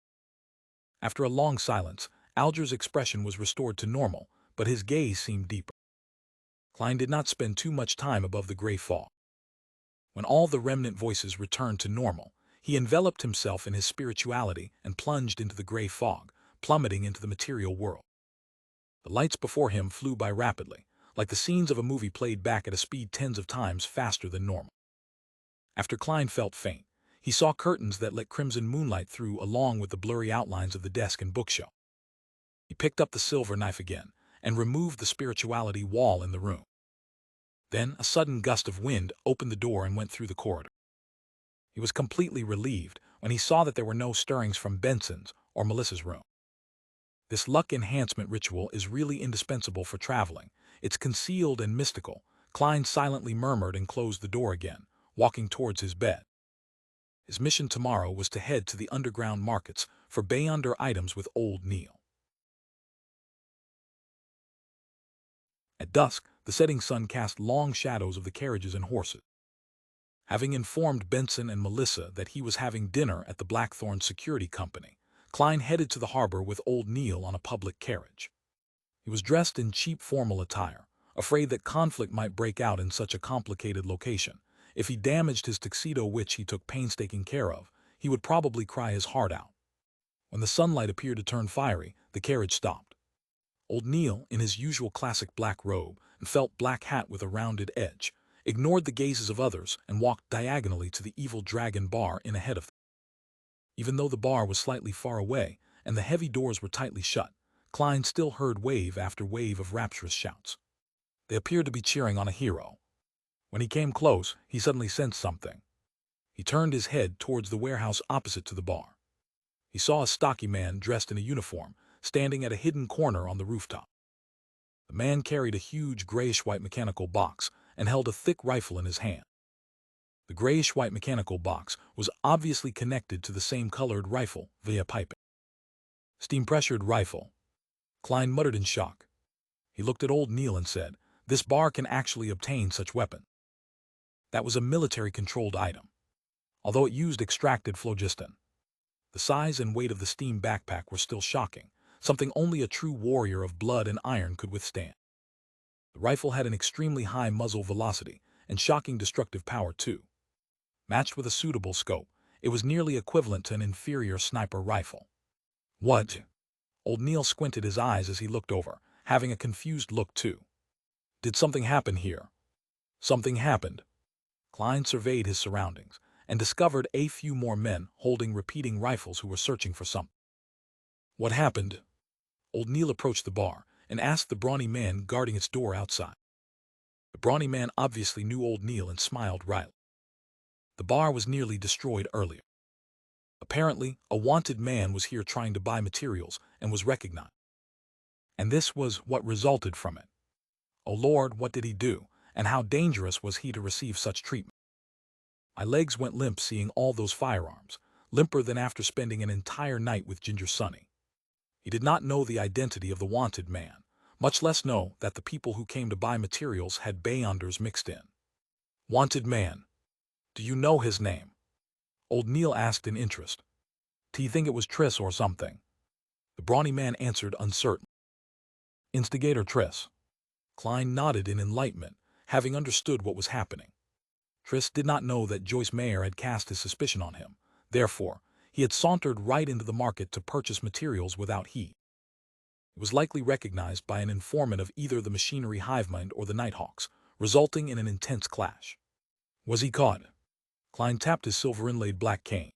[SPEAKER 1] After a long silence, Alger's expression was restored to normal, but his gaze seemed deeper. Klein did not spend too much time above the gray fog. When all the remnant voices returned to normal, he enveloped himself in his spirituality and plunged into the gray fog, plummeting into the material world. The lights before him flew by rapidly, like the scenes of a movie played back at a speed tens of times faster than normal. After Klein felt faint, he saw curtains that let crimson moonlight through along with the blurry outlines of the desk and bookshelf. He picked up the silver knife again and removed the spirituality wall in the room. Then a sudden gust of wind opened the door and went through the corridor. He was completely relieved when he saw that there were no stirrings from Benson's or Melissa's room. This luck enhancement ritual is really indispensable for traveling. It's concealed and mystical. Klein silently murmured and closed the door again, walking towards his bed. His mission tomorrow was to head to the underground markets for Bayonder items with Old Neil. At dusk, the setting sun cast long shadows of the carriages and horses. Having informed Benson and Melissa that he was having dinner at the Blackthorn Security Company, Klein headed to the harbor with Old Neil on a public carriage. He was dressed in cheap formal attire, afraid that conflict might break out in such a complicated location. If he damaged his tuxedo, which he took painstaking care of, he would probably cry his heart out. When the sunlight appeared to turn fiery, the carriage stopped. Old Neil, in his usual classic black robe and felt black hat with a rounded edge, ignored the gazes of others and walked diagonally to the Evil Dragon bar in ahead of them. Even though the bar was slightly far away and the heavy doors were tightly shut, Klein still heard wave after wave of rapturous shouts. They appeared to be cheering on a hero. When he came close, he suddenly sensed something. He turned his head towards the warehouse opposite to the bar. He saw a stocky man dressed in a uniform, standing at a hidden corner on the rooftop. The man carried a huge grayish-white mechanical box and held a thick rifle in his hand. The grayish-white mechanical box was obviously connected to the same colored rifle via piping. Steam-pressured rifle. Klein muttered in shock. He looked at Old Neil and said, "This bar can actually obtain such weapon." That was a military-controlled item, although it used extracted phlogiston. The size and weight of the steam backpack were still shocking, something only a true warrior of blood and iron could withstand. The rifle had an extremely high muzzle velocity and shocking destructive power too. Matched with a suitable scope, it was nearly equivalent to an inferior sniper rifle. "What?" Old Neil squinted his eyes as he looked over, having a confused look too. "Did something happen here?" "Something happened." Klein surveyed his surroundings and discovered a few more men holding repeating rifles who were searching for something. "What happened?" Old Neil approached the bar and asked the brawny man guarding its door outside. The brawny man obviously knew Old Neil and smiled wryly. The bar was nearly destroyed earlier. Apparently, a wanted man was here trying to buy materials and was recognized. And this was what resulted from it. Oh Lord, what did he do, and how dangerous was he to receive such treatment? My legs went limp seeing all those firearms, limper than after spending an entire night with Ginger Sonny. He did not know the identity of the wanted man, much less know that the people who came to buy materials had Beyonders mixed in. Wanted man. Do you know his name? Old Neil asked in interest. Do you think it was Triss or something? The brawny man answered uncertain. Instigator Triss. Klein nodded in enlightenment, having understood what was happening. Triss did not know that Joyce Mayer had cast his suspicion on him. Therefore, he had sauntered right into the market to purchase materials without heed. It was likely recognized by an informant of either the machinery hivemind or the Nighthawks, resulting in an intense clash. Was he caught? Klein tapped his silver-inlaid black cane.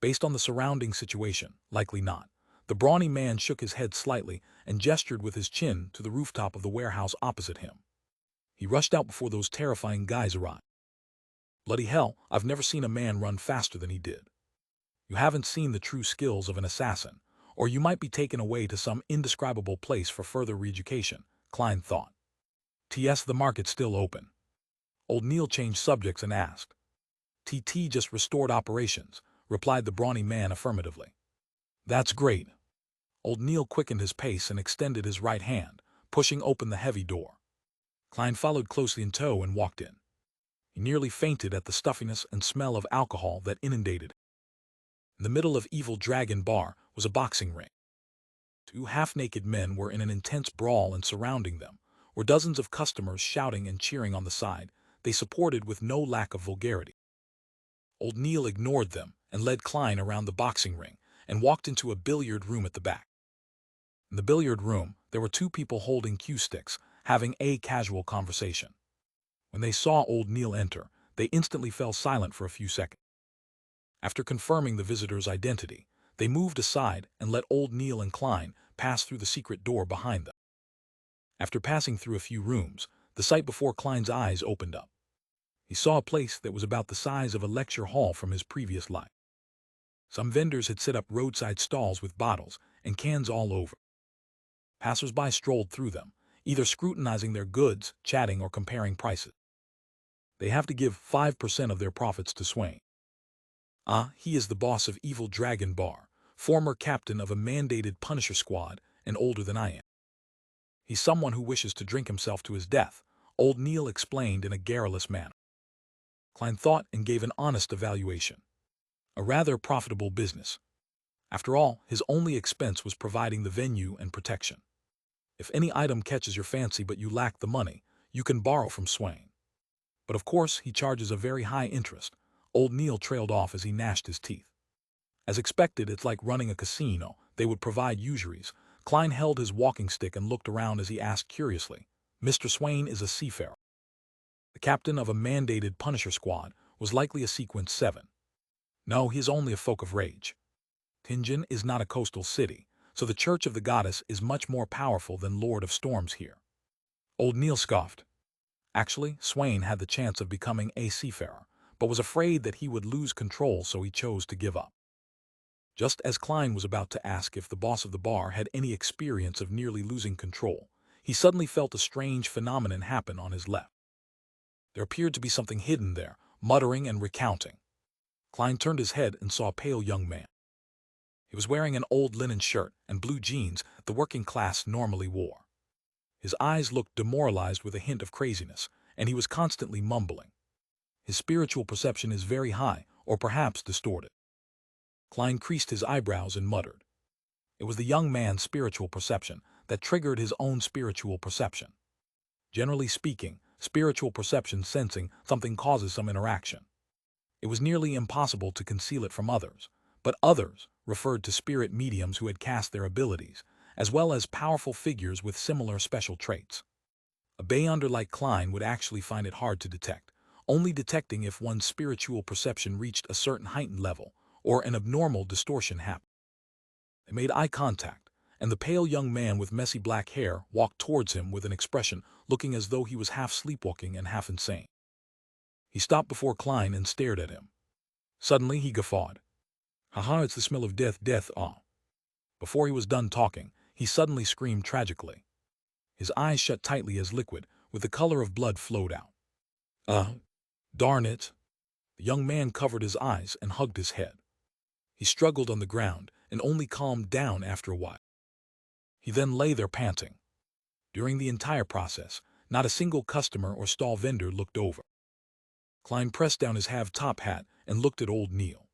[SPEAKER 1] Based on the surrounding situation, likely not. The brawny man shook his head slightly and gestured with his chin to the rooftop of the warehouse opposite him. He rushed out before those terrifying guys arrived. Bloody hell, I've never seen a man run faster than he did. You haven't seen the true skills of an assassin, or you might be taken away to some indescribable place for further re-education, Klein thought. T.S. The market's still open. Old Neil changed subjects and asked. T.T. just restored operations, replied the brawny man affirmatively. That's great. Old Neil quickened his pace and extended his right hand, pushing open the heavy door. Klein followed closely in tow and walked in. He nearly fainted at the stuffiness and smell of alcohol that inundated. In the middle of Evil Dragon Bar was a boxing ring. Two half-naked men were in an intense brawl, and surrounding them were dozens of customers shouting and cheering on the side they supported with no lack of vulgarity. Old Neil ignored them and led Klein around the boxing ring and walked into a billiard room at the back. In the billiard room, there were two people holding cue sticks, having a casual conversation. When they saw Old Neil enter, they instantly fell silent for a few seconds. After confirming the visitor's identity, they moved aside and let Old Neil and Klein pass through the secret door behind them. After passing through a few rooms, the sight before Klein's eyes opened up. He saw a place that was about the size of a lecture hall from his previous life. Some vendors had set up roadside stalls with bottles and cans all over. Passers-by strolled through them, either scrutinizing their goods, chatting, or comparing prices. They have to give 5% of their profits to Swain. He is the boss of Evil Dragon Bar, former captain of a mandated Punisher squad, and older than I am. He's someone who wishes to drink himself to his death, Old Neil explained in a garrulous manner. Klein thought and gave an honest evaluation. A rather profitable business. After all, his only expense was providing the venue and protection. If any item catches your fancy but you lack the money, you can borrow from Swain. But of course, he charges a very high interest. Old Neil trailed off as he gnashed his teeth. As expected, it's like running a casino. They would provide usuries. Klein held his walking stick and looked around as he asked curiously, Mr. Swain is a seafarer. The captain of a mandated Punisher squad was likely a Sequence 7. No, he is only a folk of rage. Tingen is not a coastal city, so the Church of the Goddess is much more powerful than Lord of Storms here. Old Neil scoffed. Actually, Swain had the chance of becoming a seafarer, but was afraid that he would lose control, so he chose to give up. Just as Klein was about to ask if the boss of the bar had any experience of nearly losing control, he suddenly felt a strange phenomenon happen on his left. There appeared to be something hidden there, muttering and recounting. Klein turned his head and saw a pale young man. He was wearing an old linen shirt and blue jeans the working class normally wore. His eyes looked demoralized with a hint of craziness, and he was constantly mumbling. His spiritual perception is very high, or perhaps distorted. Klein creased his eyebrows and muttered. It was the young man's spiritual perception that triggered his own spiritual perception. Generally speaking, spiritual perception sensing something causes some interaction. It was nearly impossible to conceal it from others, but others referred to spirit mediums who had cast their abilities, as well as powerful figures with similar special traits. A Beyonder like Klein would actually find it hard to detect, only detecting if one's spiritual perception reached a certain heightened level, or an abnormal distortion happened. They made eye contact, and the pale young man with messy black hair walked towards him with an expression looking as though he was half sleepwalking and half insane. He stopped before Klein and stared at him. Suddenly he guffawed. "Haha, it's the smell of death, death, ah." Before he was done talking, he suddenly screamed tragically. His eyes shut tightly as liquid with the color of blood flowed out. Darn it. The young man covered his eyes and hugged his head. He struggled on the ground and only calmed down after a while. He then lay there panting. During the entire process, not a single customer or stall vendor looked over. Klein pressed down his half-top hat and looked at old Neil.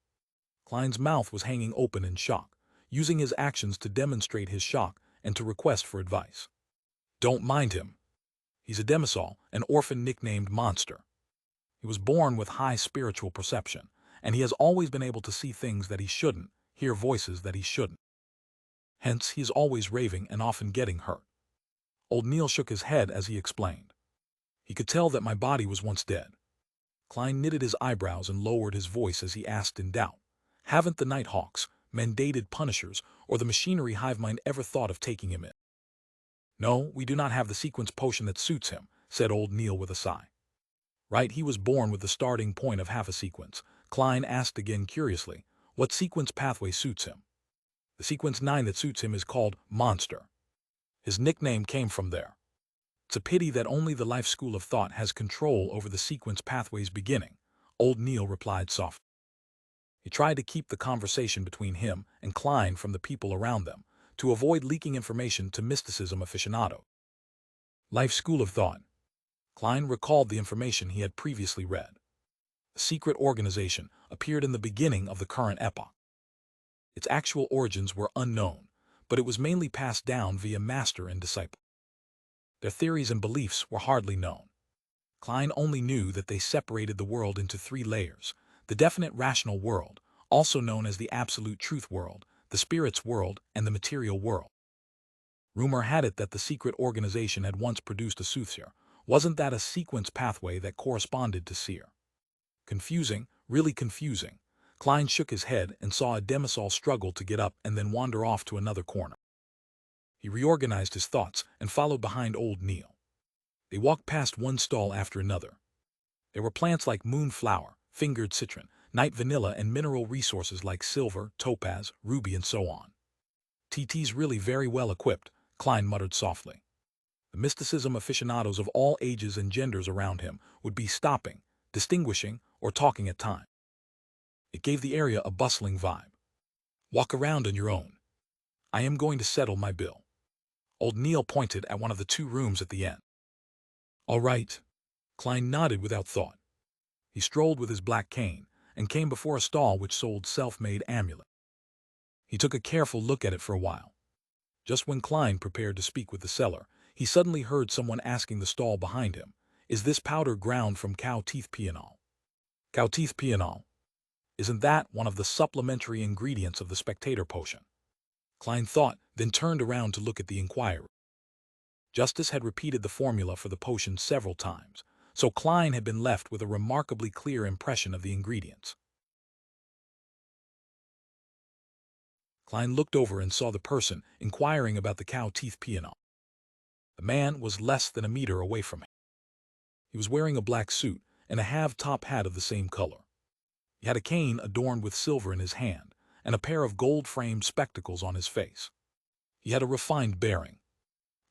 [SPEAKER 1] Klein's mouth was hanging open in shock, using his actions to demonstrate his shock and to request for advice. Don't mind him. He's a demisol, an orphan nicknamed Monster. He was born with high spiritual perception, and he has always been able to see things that he shouldn't, hear voices that he shouldn't. Hence, he is always raving and often getting hurt. Old Neil shook his head as he explained. He could tell that my body was once dead. Klein knitted his eyebrows and lowered his voice as he asked in doubt, haven't the Nighthawks, mandated punishers, or the machinery hive mind ever thought of taking him in? No, we do not have the sequence potion that suits him, said old Neil with a sigh. Right, he was born with the starting point of half a sequence. Klein asked again curiously, what sequence pathway suits him? The sequence 9 that suits him is called Monster. His nickname came from there. It's a pity that only the life school of thought has control over the sequence pathway's beginning, old Neil replied softly. He tried to keep the conversation between him and Klein from the people around them, to avoid leaking information to mysticism aficionados. Life school of thought. Klein recalled the information he had previously read. A secret organization appeared in the beginning of the current epoch. Its actual origins were unknown, but it was mainly passed down via master and disciple. Their theories and beliefs were hardly known. Klein only knew that they separated the world into 3 layers: the definite rational world, also known as the absolute truth world, the spirit's world, and the material world. Rumor had it that the secret organization had once produced a soothsayer. Wasn't that a sequence pathway that corresponded to seer? Confusing, really confusing. Klein shook his head and saw a demisol struggle to get up and then wander off to another corner. He reorganized his thoughts and followed behind old Neil. They walked past one stall after another. There were plants like moonflower, fingered citron, night vanilla, and mineral resources like silver, topaz, ruby, and so on. TT's really very well equipped, Klein muttered softly. The mysticism aficionados of all ages and genders around him would be stopping, distinguishing, or talking at times. It gave the area a bustling vibe. Walk around on your own. I am going to settle my bill. Old Neil pointed at one of the 2 rooms at the end. All right. Klein nodded without thought. He strolled with his black cane and came before a stall which sold self-made amulets. He took a careful look at it for a while. Just when Klein prepared to speak with the seller, he suddenly heard someone asking the stall behind him, is this powder ground from cow teeth pianol? Cow teeth pianol? Isn't that one of the supplementary ingredients of the spectator potion? Klein thought, then turned around to look at the inquirer. Justice had repeated the formula for the potion several times, so Klein had been left with a remarkably clear impression of the ingredients. Klein looked over and saw the person inquiring about the cow teeth pianol. The man was less than a meter away from him. He was wearing a black suit and a half-top hat of the same color. He had a cane adorned with silver in his hand and a pair of gold-framed spectacles on his face. He had a refined bearing.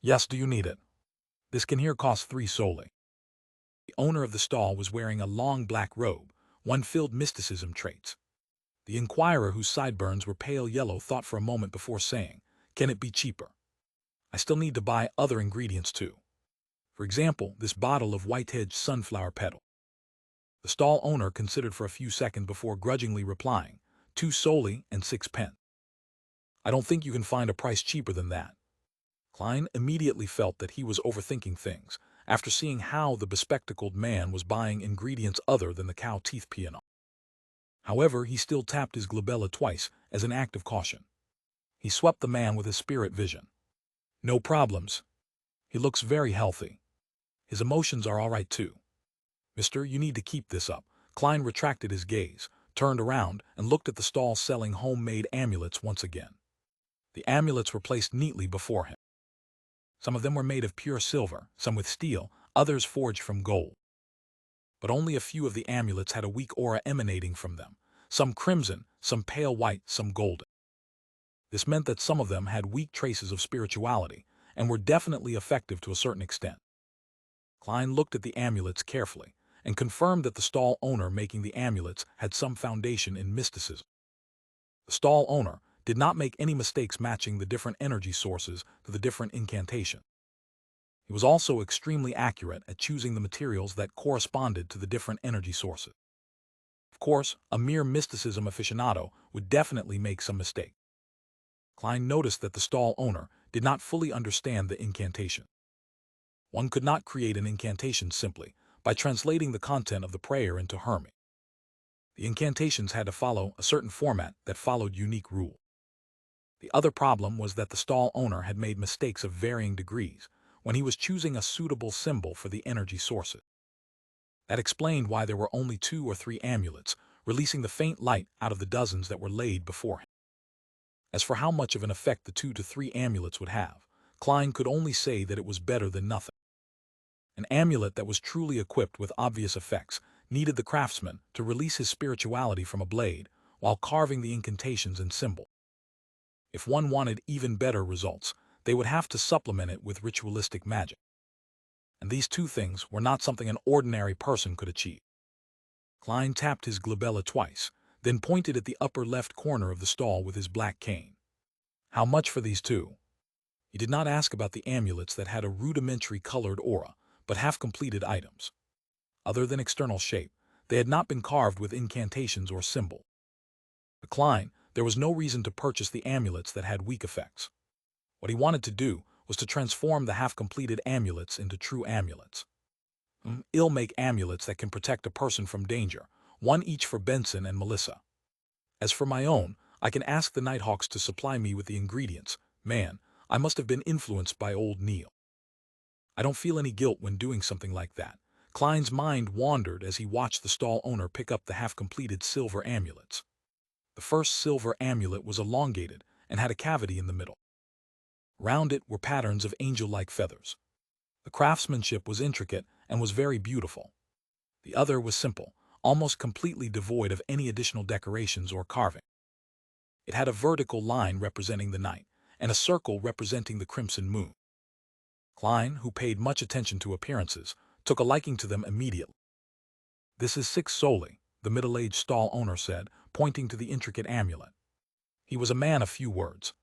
[SPEAKER 1] Yes, do you need it? This can here cost 3 solely. The owner of the stall was wearing a long black robe, one filled mysticism traits. The inquirer, whose sideburns were pale yellow, thought for a moment before saying, can it be cheaper? I still need to buy other ingredients too. For example, this bottle of white-hedged sunflower petal. The stall owner considered for a few seconds before grudgingly replying, 2 solely and 6 pence. I don't think you can find a price cheaper than that. Klein immediately felt that he was overthinking things after seeing how the bespectacled man was buying ingredients other than the cow teeth pianol. However, he still tapped his glabella twice as an act of caution. He swept the man with his spirit vision. No problems. He looks very healthy. His emotions are all right too. Mister, you need to keep this up. Klein retracted his gaze, turned around, and looked at the stall selling homemade amulets once again. The amulets were placed neatly before him. Some of them were made of pure silver, some with steel, others forged from gold. But only a few of the amulets had a weak aura emanating from them, some crimson, some pale white, some golden. This meant that some of them had weak traces of spirituality and were definitely effective to a certain extent. Klein looked at the amulets carefully and confirmed that the stall owner making the amulets had some foundation in mysticism. The stall owner did not make any mistakes matching the different energy sources to the different incantations. He was also extremely accurate at choosing the materials that corresponded to the different energy sources. Of course, a mere mysticism aficionado would definitely make some mistake. Klein noticed that the stall owner did not fully understand the incantation. One could not create an incantation simply by translating the content of the prayer into Hermes. The incantations had to follow a certain format that followed unique rules. The other problem was that the stall owner had made mistakes of varying degrees when he was choosing a suitable symbol for the energy sources. That explained why there were only 2 or 3 amulets, releasing the faint light out of the dozens that were laid before him. As for how much of an effect the 2 to 3 amulets would have, Klein could only say that it was better than nothing. An amulet that was truly equipped with obvious effects needed the craftsman to release his spirituality from a blade while carving the incantations and symbols. If one wanted even better results, they would have to supplement it with ritualistic magic. And these 2 things were not something an ordinary person could achieve. Klein tapped his glabella twice, then pointed at the upper left corner of the stall with his black cane. How much for these 2? He did not ask about the amulets that had a rudimentary colored aura, but half-completed items. Other than external shape, they had not been carved with incantations or symbols. For Klein, there was no reason to purchase the amulets that had weak effects. What he wanted to do was to transform the half-completed amulets into true amulets. He'll make amulets that can protect a person from danger, 1 each for Benson and Melissa. As for my own, I can ask the Nighthawks to supply me with the ingredients. Man, I must have been influenced by old Neil. I don't feel any guilt when doing something like that. Klein's mind wandered as he watched the stall owner pick up the half-completed silver amulets. The first silver amulet was elongated and had a cavity in the middle. Round it were patterns of angel-like feathers. The craftsmanship was intricate and was very beautiful. The other was simple, almost completely devoid of any additional decorations or carving. It had a vertical line representing the night and a circle representing the crimson moon. Klein, who paid much attention to appearances, took a liking to them immediately. "This is 6 solely," the middle-aged stall owner said, pointing to the intricate amulet. He was a man of few words.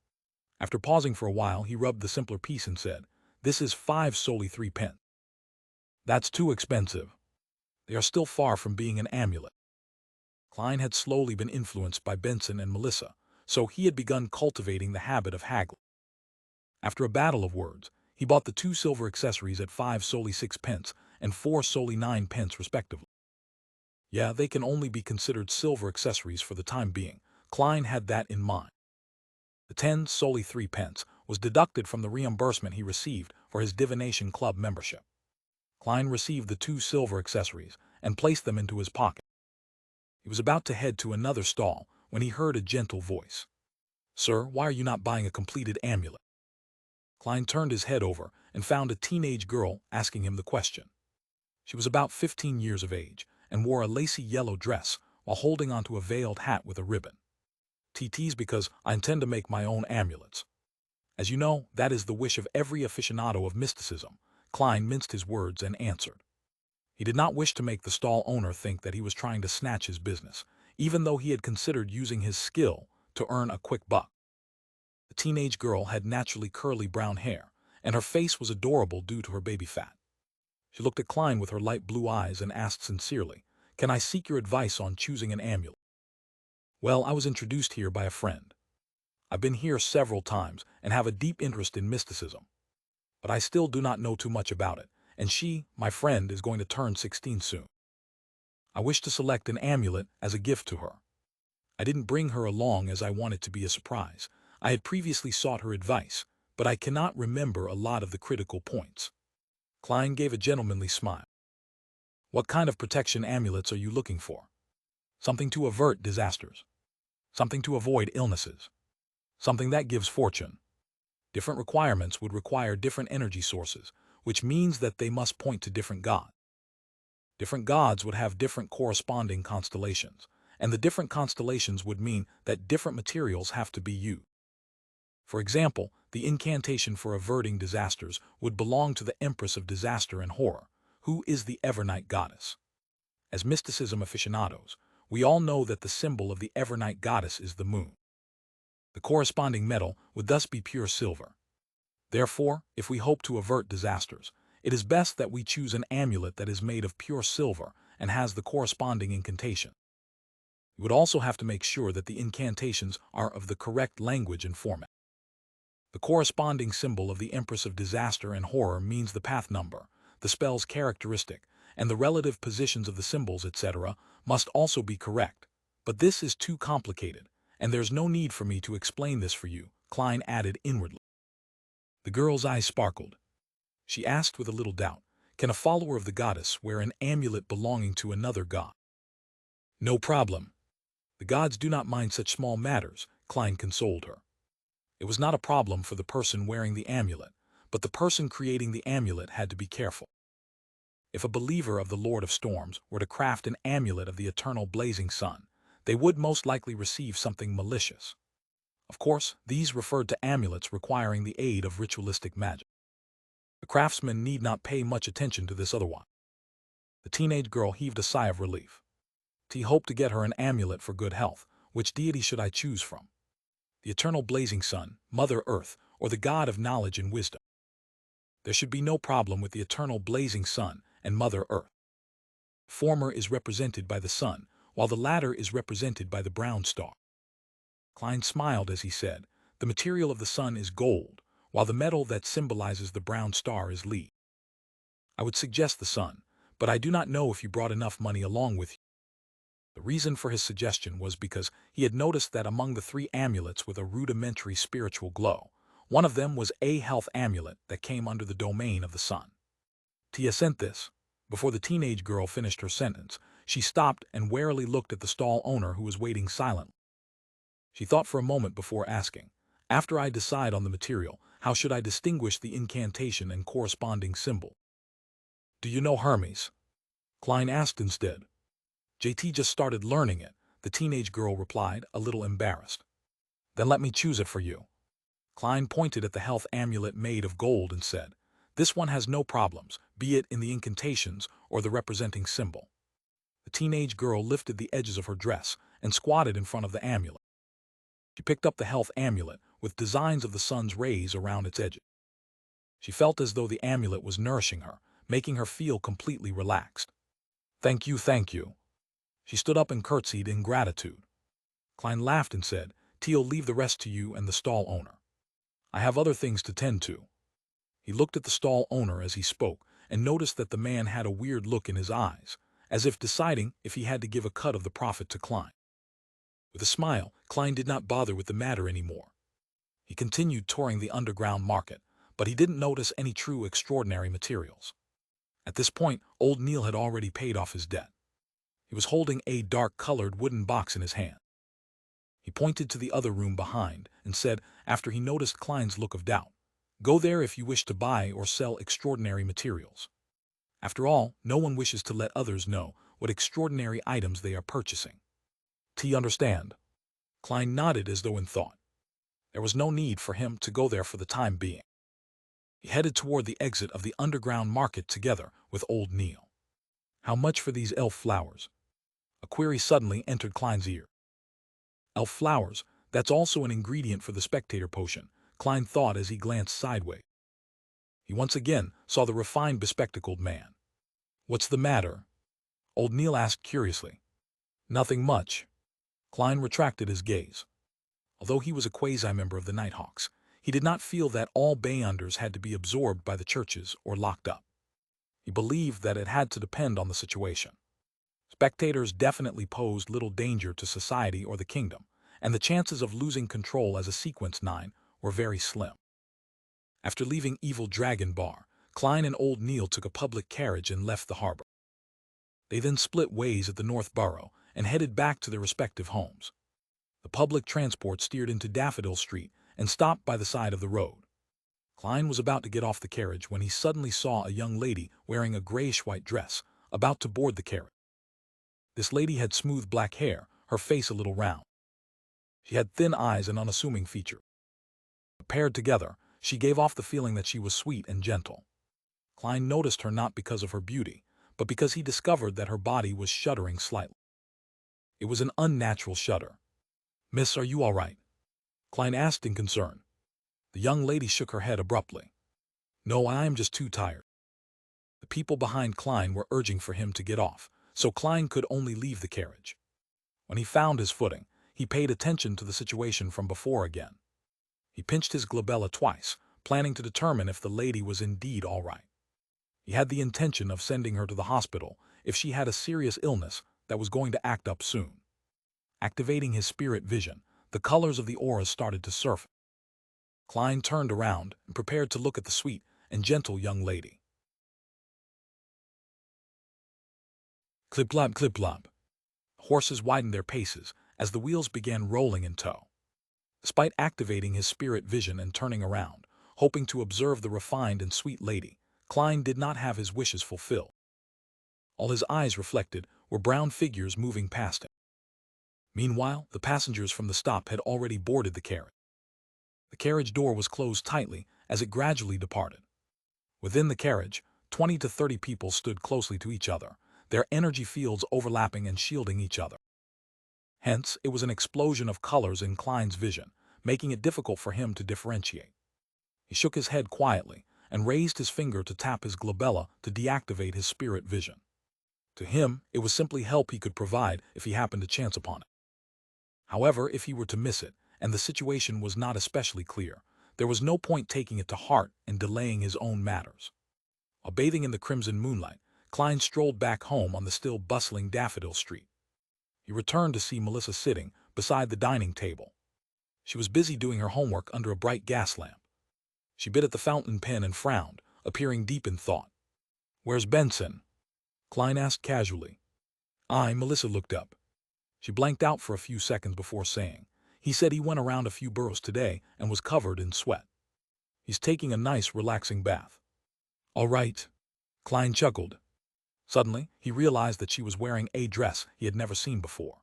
[SPEAKER 1] After pausing for a while, he rubbed the simpler piece and said, "This is 5 solely 3 pence. That's too expensive. They are still far from being an amulet." Klein had slowly been influenced by Benson and Melissa, so he had begun cultivating the habit of haggling. After a battle of words, he bought the 2 silver accessories at 5 solely 6 pence and 4 solely 9 pence respectively. Yeah, they can only be considered silver accessories for the time being. Klein had that in mind. The 10 solely 3 pence was deducted from the reimbursement he received for his divination club membership. Klein received the 2 silver accessories and placed them into his pocket. He was about to head to another stall when he heard a gentle voice. "Sir, why are you not buying a completed amulet?" Klein turned his head over and found a teenage girl asking him the question. She was about 15 years of age and wore a lacy yellow dress while holding onto a veiled hat with a ribbon. "TT's because I intend to make my own amulets. As you know, that is the wish of every aficionado of mysticism." Klein minced his words and answered. He did not wish to make the stall owner think that he was trying to snatch his business, even though he had considered using his skill to earn a quick buck. The teenage girl had naturally curly brown hair, and her face was adorable due to her baby fat. She looked at Klein with her light blue eyes and asked sincerely, "Can I seek your advice on choosing an amulet?" "Well, I was introduced here by a friend. I've been here several times and have a deep interest in mysticism. But I still do not know too much about it, and she, my friend, is going to turn 16 soon. I wish to select an amulet as a gift to her. I didn't bring her along as I wanted to be a surprise. I had previously sought her advice, but I cannot remember a lot of the critical points." Klein gave a gentlemanly smile. "What kind of protection amulets are you looking for? Something to avert disasters? Something to avoid illnesses? Something that gives fortune?" Different requirements would require different energy sources, which means that they must point to different gods. Different gods would have different corresponding constellations, and the different constellations would mean that different materials have to be used. For example, the incantation for averting disasters would belong to the Empress of Disaster and Horror, who is the Evernight goddess. As mysticism aficionados, we all know that the symbol of the Evernight goddess is the moon. The corresponding metal would thus be pure silver. Therefore, if we hope to avert disasters, it is best that we choose an amulet that is made of pure silver and has the corresponding incantation. We would also have to make sure that the incantations are of the correct language and format. The corresponding symbol of the Empress of Disaster and Horror means the path number, the spell's characteristic, and the relative positions of the symbols, etc., must also be correct. But this is too complicated, and there's no need for me to explain this for you, Klein added inwardly. The girl's eyes sparkled. She asked with a little doubt, can a follower of the goddess wear an amulet belonging to another god? No problem. The gods do not mind such small matters, Klein consoled her. It was not a problem for the person wearing the amulet, but the person creating the amulet had to be careful. If a believer of the Lord of Storms were to craft an amulet of the eternal blazing sun, they would most likely receive something malicious. Of course, these referred to amulets requiring the aid of ritualistic magic. The craftsman need not pay much attention to this otherwise. The teenage girl heaved a sigh of relief. He hoped to get her an amulet for good health. Which deity should I choose from? The eternal blazing sun, Mother Earth, or the god of knowledge and wisdom? There should be no problem with the eternal blazing sun and Mother Earth. The former is represented by the sun, while the latter is represented by the brown star. Klein smiled as he said, the material of the sun is gold, while the metal that symbolizes the brown star is lead. I would suggest the sun, but I do not know if you brought enough money along with you. The reason for his suggestion was because he had noticed that among the 3 amulets with a rudimentary spiritual glow, one of them was a health amulet that came under the domain of the sun. Tia sent this. Before the teenage girl finished her sentence, she stopped and warily looked at the stall owner who was waiting silently. She thought for a moment before asking, after I decide on the material, how should I distinguish the incantation and corresponding symbol? Do you know Hermes? Klein asked instead. JT just started learning it, the teenage girl replied, a little embarrassed. Then let me choose it for you. Klein pointed at the health amulet made of gold and said, this one has no problems, be it in the incantations or the representing symbol. The teenage girl lifted the edges of her dress and squatted in front of the amulet. She picked up the health amulet with designs of the sun's rays around its edges. She felt as though the amulet was nourishing her, making her feel completely relaxed. Thank you, thank you. She stood up and curtsied in gratitude. Klein laughed and said, Teal, leave the rest to you and the stall owner. I have other things to tend to. He looked at the stall owner as he spoke and noticed that the man had a weird look in his eyes, as if deciding if he had to give a cut of the profit to Klein. With a smile, Klein did not bother with the matter anymore. He continued touring the underground market, but he didn't notice any true extraordinary materials. At this point, old Neil had already paid off his debt. He was holding a dark-colored wooden box in his hand. He pointed to the other room behind and said, after he noticed Klein's look of doubt, go there if you wish to buy or sell extraordinary materials. After all, no one wishes to let others know what extraordinary items they are purchasing. Do you understand? Klein nodded as though in thought. There was no need for him to go there for the time being. He headed toward the exit of the underground market together with old Neil. How much for these elf flowers? A query suddenly entered Klein's ear. Elf flowers, that's also an ingredient for the spectator potion, Klein thought as he glanced sideways. He once again saw the refined, bespectacled man. What's the matter? Old Neil asked curiously. Nothing much. Klein retracted his gaze. Although he was a quasi-member of the Nighthawks, he did not feel that all Beyonders had to be absorbed by the churches or locked up. He believed that it had to depend on the situation. Spectators definitely posed little danger to society or the kingdom, and the chances of losing control as a Sequence 9 were very slim. After leaving Evil Dragon Bar, Klein and old Neil took a public carriage and left the harbor. They then split ways at the North Borough and headed back to their respective homes. The public transport steered into Daffodil Street and stopped by the side of the road. Klein was about to get off the carriage when he suddenly saw a young lady wearing a grayish-white dress, about to board the carriage. This lady had smooth black hair, her face a little round. She had thin eyes and unassuming features. Paired together, she gave off the feeling that she was sweet and gentle. Klein noticed her not because of her beauty, but because he discovered that her body was shuddering slightly. It was an unnatural shudder. "Miss, are you all right?" Klein asked in concern. The young lady shook her head abruptly. "No, I am just too tired." The people behind Klein were urging for him to get off, so Klein could only leave the carriage. When he found his footing, he paid attention to the situation from before again. He pinched his glabella twice, planning to determine if the lady was indeed all right. He had the intention of sending her to the hospital if she had a serious illness that was going to act up soon. Activating his spirit vision, the colors of the auras started to surface. Klein turned around and prepared to look at the sweet and gentle young lady. Clip-clop, clip-clop. Horses widened their paces as the wheels began rolling in tow. Despite activating his spirit vision and turning around, hoping to observe the refined and sweet lady, Klein did not have his wishes fulfilled. All his eyes reflected were brown figures moving past him. Meanwhile, the passengers from the stop had already boarded the carriage. The carriage door was closed tightly as it gradually departed. Within the carriage, 20 to 30 people stood closely to each other, their energy fields overlapping and shielding each other. Hence, it was an explosion of colors in Klein's vision, making it difficult for him to differentiate. He shook his head quietly and raised his finger to tap his glabella to deactivate his spirit vision. To him, it was simply help he could provide if he happened to chance upon it. However, if he were to miss it, and the situation was not especially clear, there was no point taking it to heart and delaying his own matters. While bathing in the crimson moonlight, Klein strolled back home on the still bustling Daffodil Street. He returned to see Melissa sitting beside the dining table. She was busy doing her homework under a bright gas lamp. She bit at the fountain pen and frowned, appearing deep in thought. "Where's Benson?" Klein asked casually. Melissa looked up. She blanked out for a few seconds before saying, "He said he went around a few boroughs today and was covered in sweat. He's taking a nice, relaxing bath." "All right," Klein chuckled. Suddenly, he realized that she was wearing a dress he had never seen before.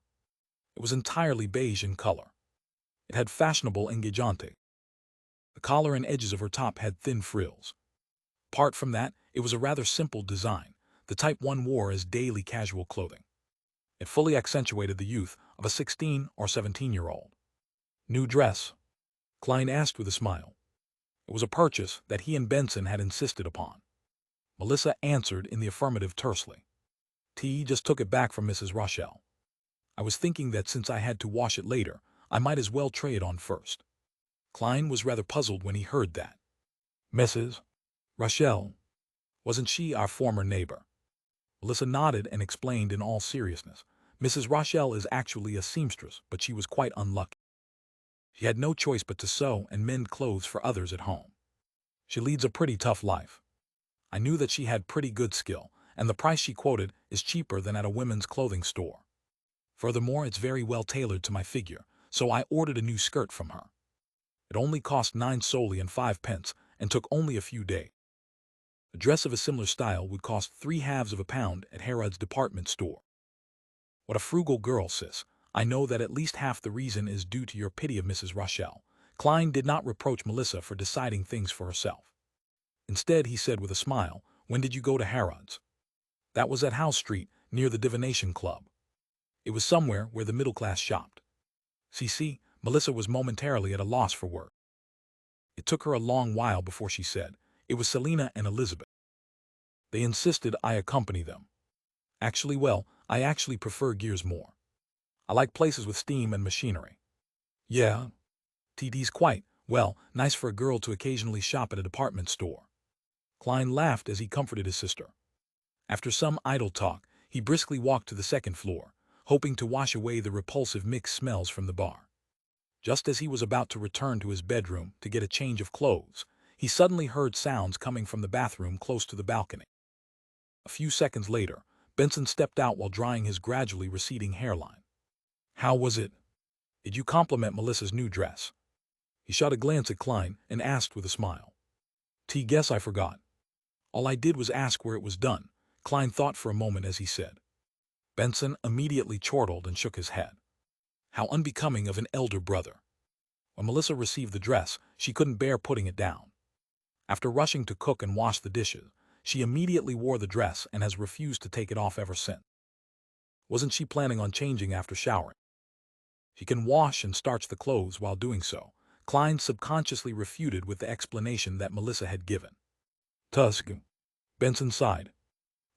[SPEAKER 1] It was entirely beige in color. It had fashionable engagement. The collar and edges of her top had thin frills. Apart from that, it was a rather simple design, the type one wore as daily casual clothing. It fully accentuated the youth of a 16 or 17-year-old. "New dress?" Klein asked with a smile. It was a purchase that he and Benson had insisted upon. Melissa answered in the affirmative tersely. "T just took it back from Mrs. Rochelle. I was thinking that since I had to wash it later, I might as well try it on first." Klein was rather puzzled when he heard that. "Mrs. Rochelle? Wasn't she our former neighbor?" Melissa nodded and explained in all seriousness. "Mrs. Rochelle is actually a seamstress, but she was quite unlucky. She had no choice but to sew and mend clothes for others at home. She leads a pretty tough life. I knew that she had pretty good skill, and the price she quoted is cheaper than at a women's clothing store. Furthermore, it's very well tailored to my figure, so I ordered a new skirt from her. It only cost 9 soldi and 5 pence and took only a few days. A dress of a similar style would cost 3/2 of a pound at Harrod's department store." "What a frugal girl, sis. I know that at least half the reason is due to your pity of Mrs. Rochelle." Klein did not reproach Melissa for deciding things for herself. Instead, he said with a smile, "When did you go to Harrod's?" "That was at House Street, near the Divination Club. It was somewhere where the middle class shopped." See, Melissa was momentarily at a loss for words. It took her a long while before she said, "It was Selina and Elizabeth. They insisted I accompany them. Actually, I actually prefer gears more. I like places with steam and machinery." "Yeah, TD's quite, nice for a girl to occasionally shop at a department store." Klein laughed as he comforted his sister. After some idle talk, he briskly walked to the second floor, hoping to wash away the repulsive mixed smells from the bar. Just as he was about to return to his bedroom to get a change of clothes, he suddenly heard sounds coming from the bathroom close to the balcony. A few seconds later, Benson stepped out while drying his gradually receding hairline. "How was it? Did you compliment Melissa's new dress?" He shot a glance at Klein and asked with a smile. "Guess I forgot. All I did was ask where it was done." Klein thought for a moment as he said. Benson immediately chortled and shook his head. How unbecoming of an elder brother. When Melissa received the dress, she couldn't bear putting it down. After rushing to cook and wash the dishes, She immediately wore the dress and has refused to take it off ever since. Wasn't she planning on changing after showering? She can wash and starch the clothes while doing so. Klein subconsciously refuted with the explanation that Melissa had given. Tusk. Benson sighed.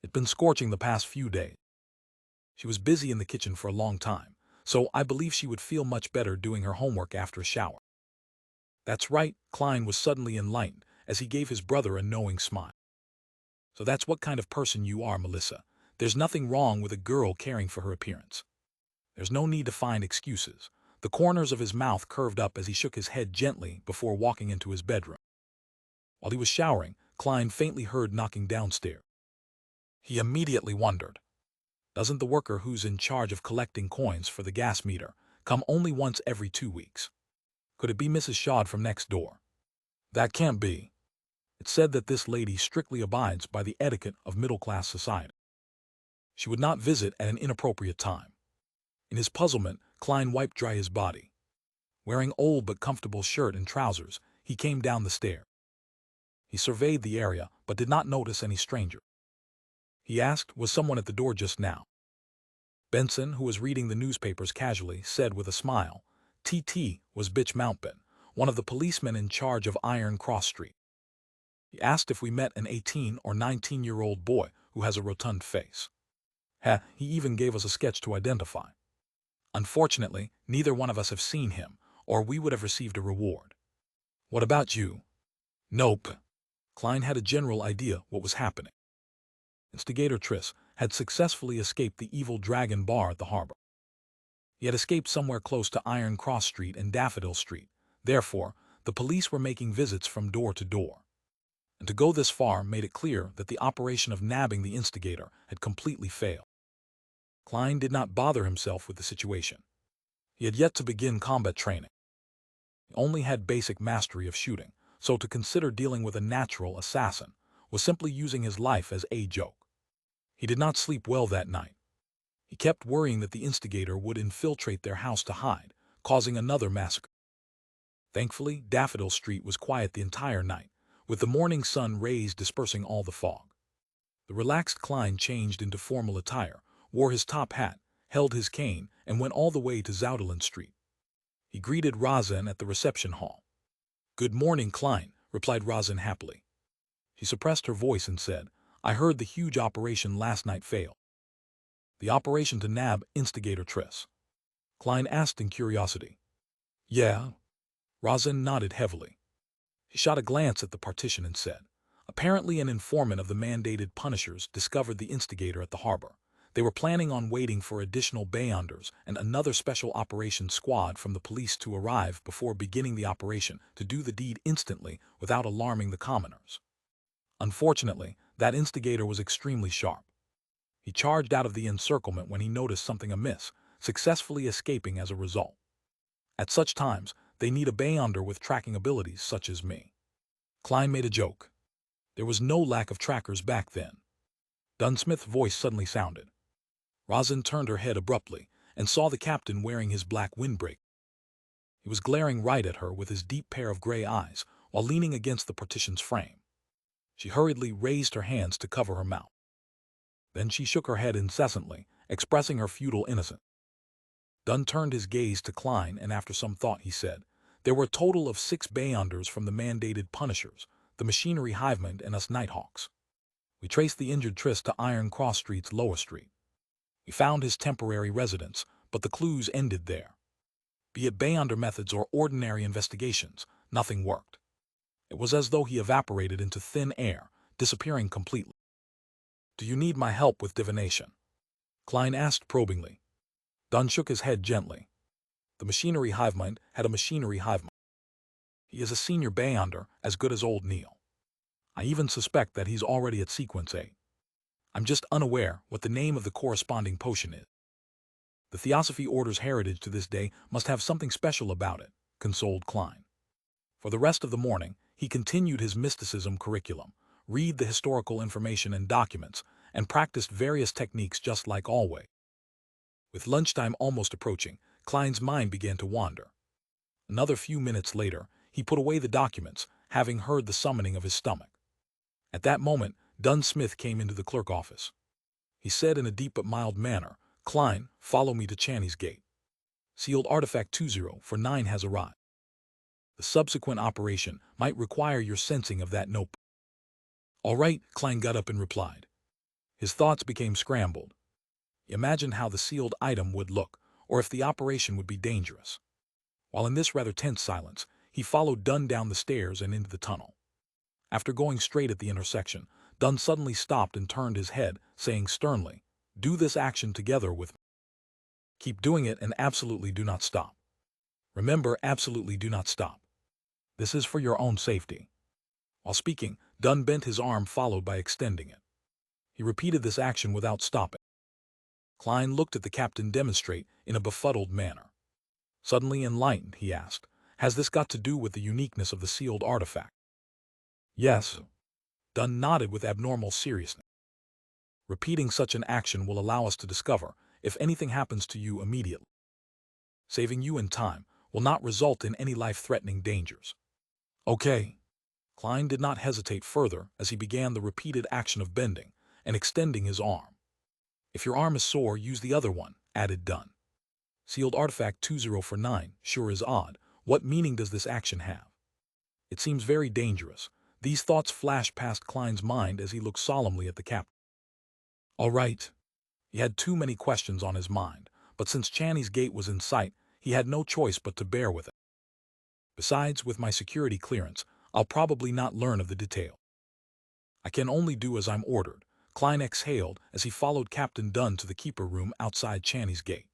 [SPEAKER 1] It'd been scorching the past few days. She was busy in the kitchen for a long time, so I believe she would feel much better doing her homework after a shower. That's right, Klein was suddenly enlightened as he gave his brother a knowing smile. So that's what kind of person you are, Melissa. There's nothing wrong with a girl caring for her appearance. There's no need to find excuses. The corners of his mouth curved up as he shook his head gently before walking into his bedroom. While he was showering, Klein faintly heard knocking downstairs. He immediately wondered, doesn't the worker who's in charge of collecting coins for the gas meter come only once every 2 weeks? Could it be Mrs. Shod from next door? That can't be. It's said that this lady strictly abides by the etiquette of middle-class society. She would not visit at an inappropriate time. In his puzzlement, Klein wiped dry his body. Wearing old but comfortable shirt and trousers, he came down the stairs. He surveyed the area, but did not notice any stranger. He asked, was someone at the door just now? Benson, who was reading the newspapers casually, said with a smile, TT was Bitch Mountban, one of the policemen in charge of Iron Cross Street. He asked if we met an 18 or 19-year-old boy who has a rotund face. He even gave us a sketch to identify. Unfortunately, neither one of us have seen him, or we would have received a reward. What about you? Nope. Klein had a general idea what was happening. Instigator Triss had successfully escaped the evil dragon bar at the harbor. He had escaped somewhere close to Iron Cross Street and Daffodil Street. Therefore, the police were making visits from door to door. And to go this far made it clear that the operation of nabbing the instigator had completely failed. Klein did not bother himself with the situation. He had yet to begin combat training. He only had basic mastery of shooting, so to consider dealing with a natural assassin was simply using his life as a joke. He did not sleep well that night. He kept worrying that the instigator would infiltrate their house to hide, causing another massacre. Thankfully, Daffodil Street was quiet the entire night, with the morning sun rays dispersing all the fog. The relaxed Klein changed into formal attire, wore his top hat, held his cane, and went all the way to Zoudelin Street. He greeted Razan at the reception hall. Good morning, Klein, replied Razan happily. She suppressed her voice and said, I heard the huge operation last night failed. The operation to nab instigator Triss? Klein asked in curiosity. Yeah. Razan nodded heavily. He shot a glance at the partition and said, apparently an informant of the mandated punishers discovered the instigator at the harbor. They were planning on waiting for additional bayonders and another special operations squad from the police to arrive before beginning the operation to do the deed instantly without alarming the commoners. Unfortunately, that instigator was extremely sharp. He charged out of the encirclement when he noticed something amiss, successfully escaping as a result. At such times, they need a bayonder with tracking abilities such as me. Klein made a joke. There was no lack of trackers back then. Dunsmith's voice suddenly sounded. Razan turned her head abruptly and saw the captain wearing his black windbreak. He was glaring right at her with his deep pair of gray eyes while leaning against the partition's frame. She hurriedly raised her hands to cover her mouth. Then she shook her head incessantly, expressing her futile innocence. Dunn turned his gaze to Klein, and after some thought he said, there were a total of 6 bayonders from the mandated punishers, the machinery hivemen and us nighthawks. We traced the injured Triss to Iron Cross Street's lower street. We found his temporary residence, but the clues ended there. Be it bayonder methods or ordinary investigations, nothing worked. It was as though he evaporated into thin air, disappearing completely. Do you need my help with divination? Klein asked probingly. Dunn shook his head gently. The machinery hivemind had a machinery hivemind. He is a senior bayonder, as good as old Neil. I even suspect that he's already at sequence 8. I'm just unaware what the name of the corresponding potion is. The Theosophy Order's heritage to this day must have something special about it, consoled Klein. For the rest of the morning, he continued his mysticism curriculum, read the historical information and documents, and practiced various techniques just like always. With lunchtime almost approaching, Klein's mind began to wander. Another few minutes later, he put away the documents, having heard the summoning of his stomach. At that moment, Dunn Smith came into the clerk office. He said in a deep but mild manner, "Klein, follow me to Channy's gate. Sealed artifact 2049 has arrived. The subsequent operation might require your sensing of that note." "All right," Klein got up and replied. His thoughts became scrambled. He imagined how the sealed item would look, or if the operation would be dangerous. While in this rather tense silence, he followed Dunn down the stairs and into the tunnel. After going straight at the intersection, Dunn suddenly stopped and turned his head, saying sternly, "Do this action together with me. Keep doing it and absolutely do not stop. Remember, absolutely do not stop. This is for your own safety." While speaking, Dunn bent his arm followed by extending it. He repeated this action without stopping. Klein looked at the captain demonstrate in a befuddled manner. Suddenly enlightened, he asked, "Has this got to do with the uniqueness of the sealed artifact?" "Yes." Dunn nodded with abnormal seriousness. "Repeating such an action will allow us to discover if anything happens to you immediately. Saving you in time will not result in any life-threatening dangers." "Okay." Klein did not hesitate further as he began the repeated action of bending and extending his arm. "If your arm is sore, use the other one," added Dunn. "Sealed artifact 2049 sure is odd. What meaning does this action have? It seems very dangerous." These thoughts flashed past Klein's mind as he looked solemnly at the captain. All right. He had too many questions on his mind, but since Channy's gate was in sight, he had no choice but to bear with it. Besides, with my security clearance, I'll probably not learn of the detail. I can only do as I'm ordered. Klein exhaled as he followed Captain Dunn to the keeper room outside Channy's gate.